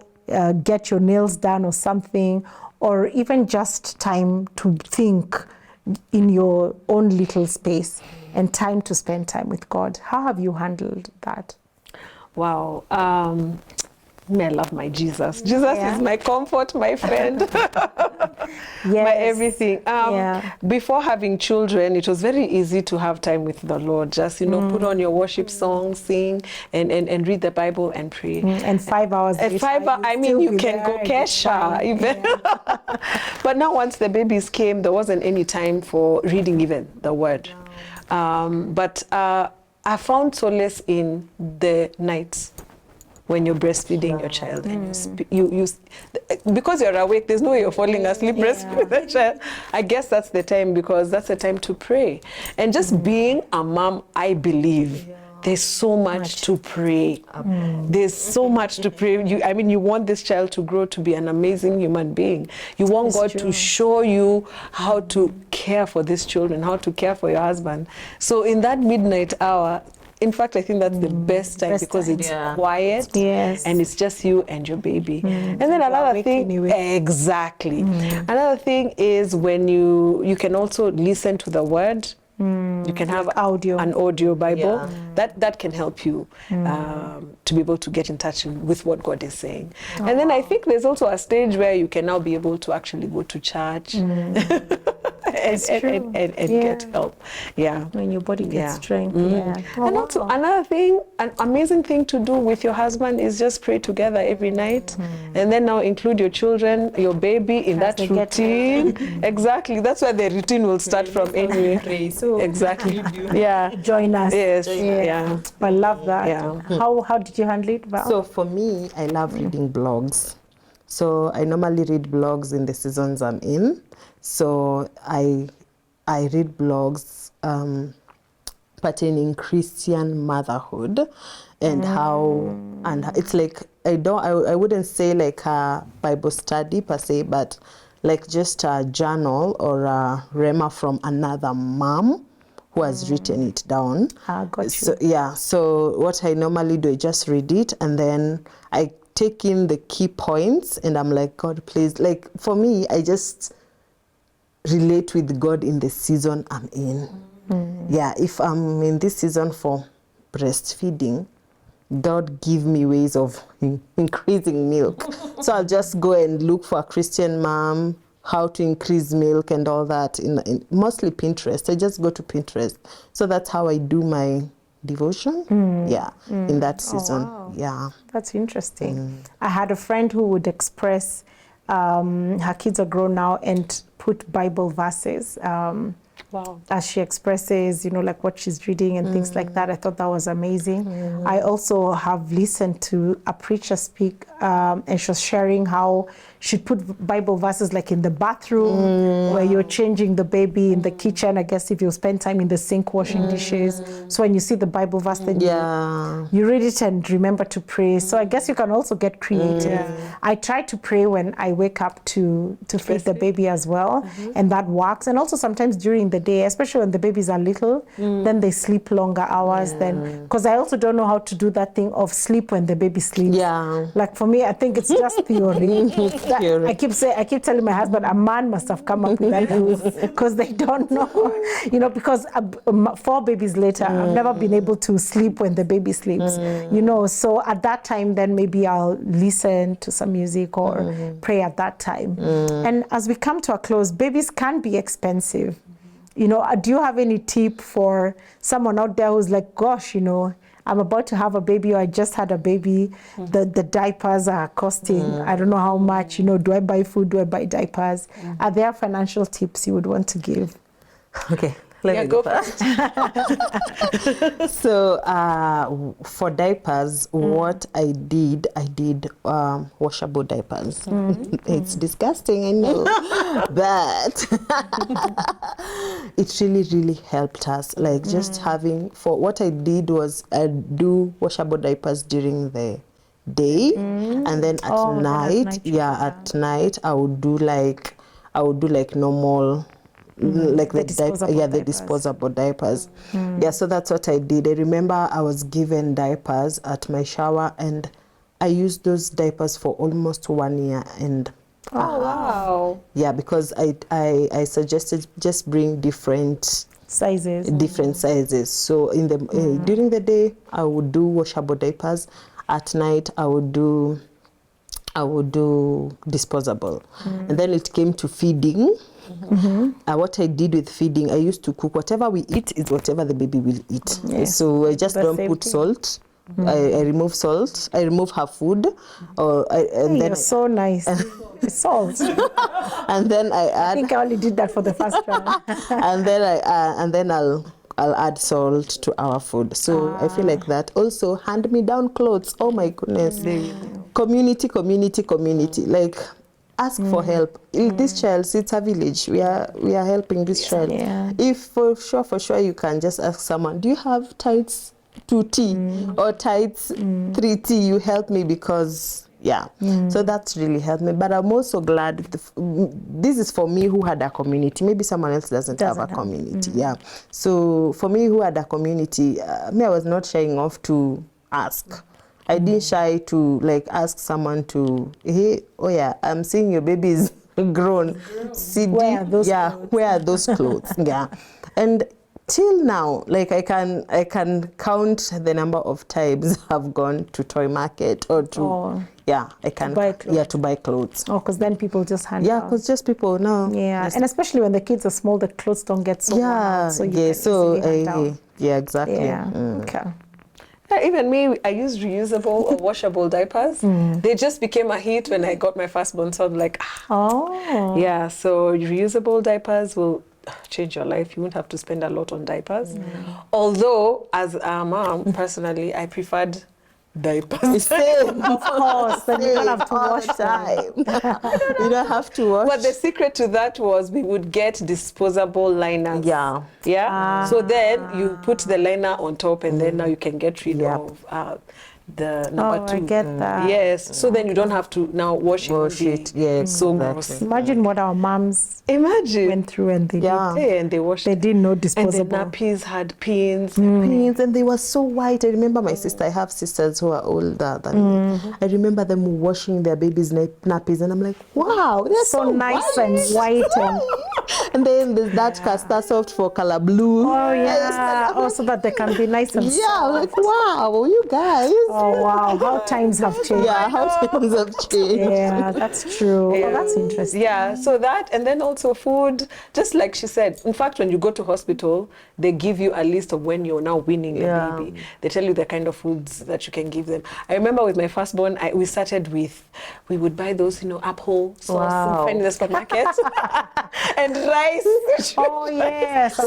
get your nails done or something, or even just time to think in your own little space and time to spend time with God. How have you handled that? Wow. I love my Jesus. Jesus is my comfort, my friend, my everything. Before having children, it was very easy to have time with the Lord. Just, you know, put on your worship song, sing, and read the Bible and pray. And 5 hours later, 5 hours, I mean, you can go kesha even. But now once the babies came, there wasn't any time for reading even the word. But I found solace in the nights. When you're breastfeeding your child and you because you're awake, there's no way you're falling asleep breastfeeding the child. I guess that's the time, because that's the time to pray. And just being a mom, I believe there's so much to pray. There's so much to pray. You want this child to grow to be an amazing human being. You want God to show you how to care for these children, how to care for your husband. So in that midnight hour, in fact, I think that's the best time, because it's quiet and it's just you and your baby. And then another thing, another thing is when you can also listen to the word. You can have an audio Bible that can help you to be able to get in touch with what God is saying. And then I think there's also a stage where you can now be able to actually go to church and get help. When your body gets strength. And also another thing, an amazing thing to do with your husband is just pray together every night, and then now include your children, your baby in that routine. Exactly, that's where the routine will start from anyway. Exactly. Join us. Yes. I love that. How did you handle it, Val? So for me, I love reading blogs. So I normally read blogs in the seasons I'm in. So I read blogs pertaining Christian motherhood and how, and it's like, I wouldn't say like a Bible study per se, but like just a journal or a rema from another mom who has written it down. Got you. So so what I normally do, I just read it and then I take in the key points and I'm like, God, please, like for me, I just relate with God in the season I'm in. If I'm in this season for breastfeeding, God give me ways of increasing milk. So I'll just go and look for a Christian mom, how to increase milk and all that, in mostly Pinterest. I just go to Pinterest. So that's how I do my devotion. In that season. That's interesting. I had a friend who would express, her kids are grown now, and put Bible verses as she expresses, like what she's reading and things like that. I thought that was amazing. I also have listened to a preacher speak, and she was sharing how she'd put Bible verses like in the bathroom where you're changing the baby, in the kitchen, I guess if you spend time in the sink washing dishes. So when you see the Bible verse, then you read it and remember to pray. So I guess you can also get creative. I try to pray when I wake up to feed the baby as well, and that works. And also sometimes during the day, especially when the babies are little, then they sleep longer hours then, because I also don't know how to do that thing of sleep when the baby sleeps. Like for me, I think it's just theory. I keep telling my husband, a man must have come up with that rule because they don't know, because 4 babies later, I've never been able to sleep when the baby sleeps, so at that time, then maybe I'll listen to some music or pray at that time. And as we come to a close, babies can be expensive. Do you have any tip for someone out there who's like, gosh, I'm about to have a baby, or I just had a baby. The diapers are costing, I don't know how much, do I buy food, do I buy diapers? Are there financial tips you would want to give? Okay, let me go first. So for diapers, what I did washable diapers. It's disgusting, I know, but it really, really helped us. Like just having, for what I did was I do washable diapers during the day, and then at night, at night I would do like normal. Like the disposable diapers. So that's what I did. I remember I was given diapers at my shower, and I used those diapers for almost 1 year. And wow. Yeah, because I suggested just bring different sizes. So in the during the day I would do washable diapers. At night I would do disposable. And then it came to feeding. What I did with feeding, I used to cook whatever we eat is whatever the baby will eat. So I just don't put salt. I remove salt. I remove her food. And then you're so nice. Salt. And then I add. I think I only did that for the first round. And then I'll add salt to our food. So I feel like that. Also, hand-me-down clothes. Oh my goodness. Community. Like, ask for help. This child, it's a village. We are helping this child. If for sure you can just ask someone, do you have tights 2T or tights 3T? You help me because so that's really helped me. But I'm also glad this is for me who had a community. Maybe someone else doesn't have a community. So for me who had a community, I was not shying off to ask. I didn't shy to like ask someone to, hey, I'm seeing your baby is grown. Where are those clothes? And till now, like I can count the number of times I've gone to toy market or to I can to buy clothes. Because then people just hand out. Because just people now. And especially when the kids are small, the clothes don't get so worn out, so you can easily hand out. Exactly. Okay. Even me, I used reusable or washable diapers. They just became a hit when I got my firstborn, so I'm like, so reusable diapers will change your life. You won't have to spend a lot on diapers. Although, as a mom, personally, I preferred diapers. Of course, then you don't have to wash time. You don't have to wash. But the secret to that was we would get disposable liners. So then you put the liner on top, and then now you can get rid of the number 2. I get that. Yes. So then you don't have to now wash it. So gross. Imagine what our moms went through, and they and they washed. They didn't know disposable. And the nappies had pins. And they were so white. I remember my sister. I have sisters who are older than me. I remember them washing their babies' nappies, and I'm like, wow, they're so nice white. And white. And then there's that castor soft for color blue. So that they can be nice and soft. Like, wow, you guys. Oh wow, how times have changed. How times have changed. That's true. That's interesting. So that, and then also food, just like she said. In fact, when you go to hospital, they give you a list of when you're now weaning your baby. They tell you the kind of foods that you can give them. I remember with my firstborn, we started with, we would buy those, apple sauce in the supermarket. And rice.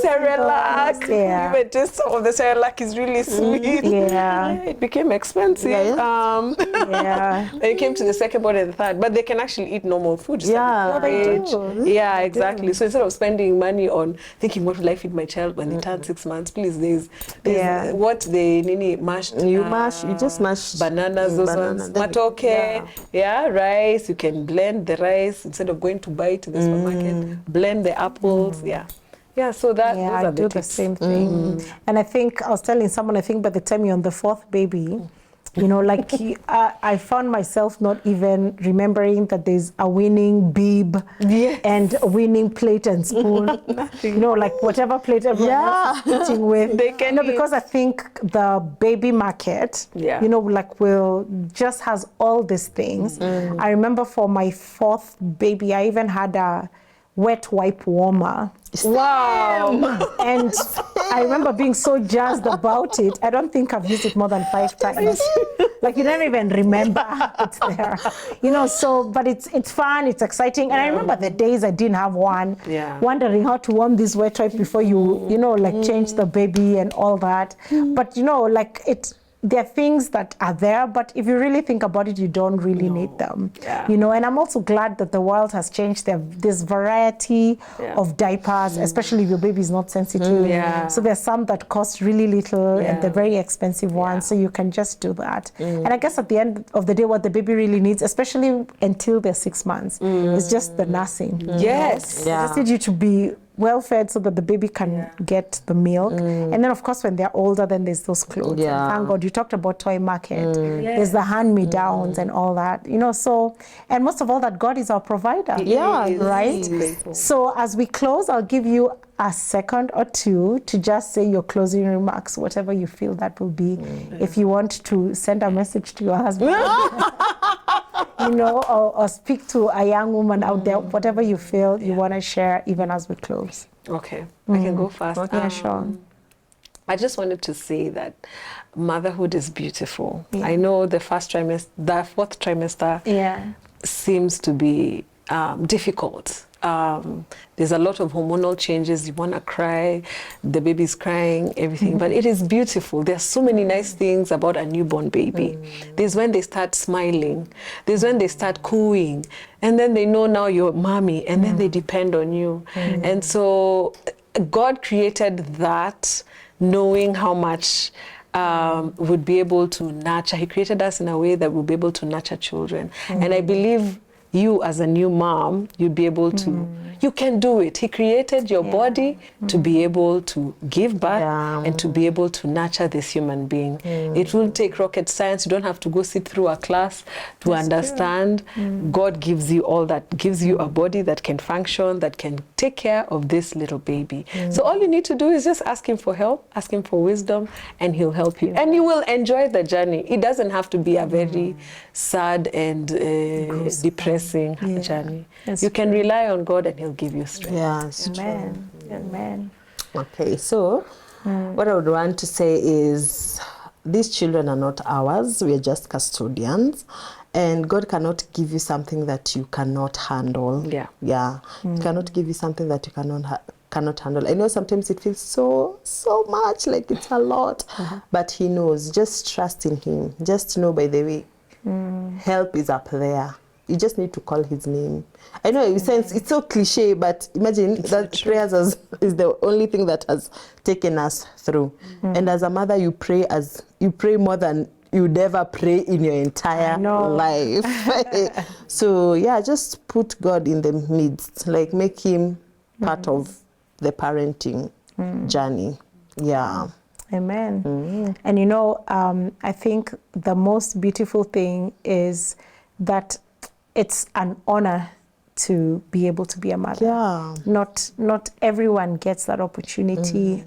Cerelac. Even just some of the Cerelac is really sweet. It became expensive. Then it came to the second born and the third. But they can actually eat normal food. They do. Exactly. So instead of spending money on thinking, what will I feed my child when they turn 6 months? Please, there's what they mashed. You just mash bananas, those ones. Matoke. Rice. You can blend the rice instead of going to buy to the supermarket. Blend the apples. So that those are the same thing. And I think I was telling someone, I think by the time you're on the 4th baby, You know, like I found myself not even remembering that there's a winning bib and a winning plate and spoon. You know, like whatever plate everyone else is eating with. They can eat. Because I think the baby market, you know, like will just has all these things. I remember for my 4th baby, I even had a wet wipe warmer. Wow. And I remember being so jazzed about it. I don't think I've used it more than 5 times. Like you never even remember it's there. You know, so, but it's fun, it's exciting. And I remember the days I didn't have one, wondering how to warm this wet wipe before you know, like change the baby and all that. But you know, like there are things that are there, but if you really think about it, you don't really need them. You know, and I'm also glad that the world has changed. There's variety of diapers, especially if your baby is not sensitive. So there's some that cost really little and the very expensive ones, so you can just do that. And I guess at the end of the day, what the baby really needs, especially until they're 6 months, is just the nursing. Yes. They just need you to be well fed so that the baby can get the milk. And then of course when they're older, then there's those clothes. And thank God you talked about toy market. There's the hand-me-downs and all that, you know. So, and most of all that, God is our provider. Right? So as we close, I'll give you a second or two to just say your closing remarks, whatever you feel that will be. If you want to send a message to your husband, you know, or speak to a young woman out there, whatever you feel you want to share, even as we close. Okay, I can go first. Yeah, sure. I just wanted to say that motherhood is beautiful. I know the 4th trimester seems to be difficult. There's a lot of hormonal changes. You want to cry, the baby's crying, everything. But it is beautiful. There's so many nice things about a newborn baby. There's when they start smiling. There's when they start cooing. And then they know now you're mommy. And then they depend on you. And so God created that knowing how much would be able to nurture. He created us in a way that we'll be able to nurture children. And I believe you as a new mom, you'd be able to, you can do it. He created your body to be able to give birth and to be able to nurture this human being. It won't take rocket science. You don't have to go sit through a class to understand. God gives you all that, gives you a body that can function, that can take care of this little baby. So all you need to do is just ask him for help, ask him for wisdom, and he'll help you. And you will enjoy the journey. It doesn't have to be a very sad and depressing journey. You can rely on God and he'll give you strength. Amen. Amen. Okay, so what I would want to say is these children are not ours. We are just custodians. And God cannot give you something that you cannot handle. He cannot give you something that you cannot handle. I know sometimes it feels so much like it's a lot, but he knows. Just trust in him. Just know, by the way, help is up there. You just need to call his name. I know it sounds, it's so cliche, but imagine that prayers is the only thing that has taken us through. And as a mother, you pray more than you'd ever pray in your entire life. So yeah, just put God in the midst, like make him part of the parenting journey. Amen. And you know, I think the most beautiful thing is that it's an honor to be able to be a mother. Not everyone gets that opportunity,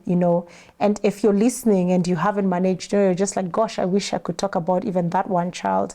you know. And if you're listening and you haven't managed, you're just like, gosh, I wish I could talk about even that one child.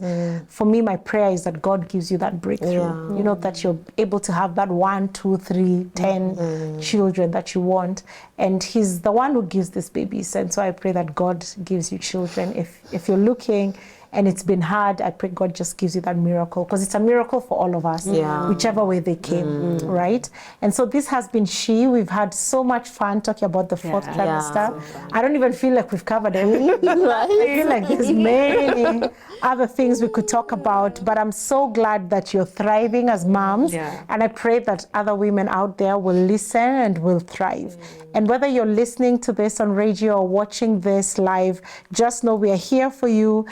For me, my prayer is that God gives you that breakthrough. You know, that you're able to have that 1, 2, 3, 10 children that you want. And he's the one who gives these babies. And so I pray that God gives you children. If you're looking and it's been hard, I pray God just gives you that miracle, because it's a miracle for all of us, whichever way they came, right? And so this has been She. We've had so much fun talking about the 4th trimester. I don't even feel like we've covered everything. I feel like there's many other things we could talk about, but I'm so glad that you're thriving as moms, and I pray that other women out there will listen and will thrive. And whether you're listening to this on radio or watching this live, just know we are here for you.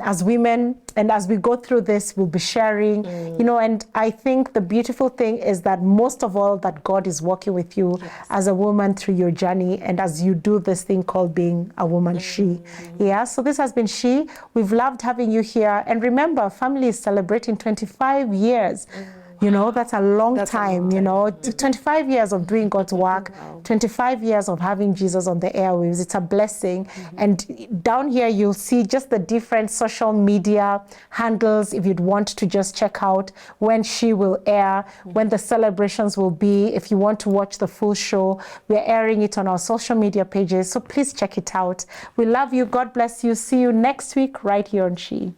as women, and as we go through this, we'll be sharing, you know, and I think the beautiful thing is that most of all that God is working with you as a woman through your journey and as you do this thing called being a woman, She. Yeah, so this has been She. We've loved having you here. And remember, family is celebrating 25 years. You know, that's a long time, you know, 25 years of doing God's work, 25 years of having Jesus on the airwaves. It's a blessing. And down here, you'll see just the different social media handles if you'd want to just check out when She will air, when the celebrations will be. If you want to watch the full show, we're airing it on our social media pages. So please check it out. We love you. God bless you. See you next week right here on She.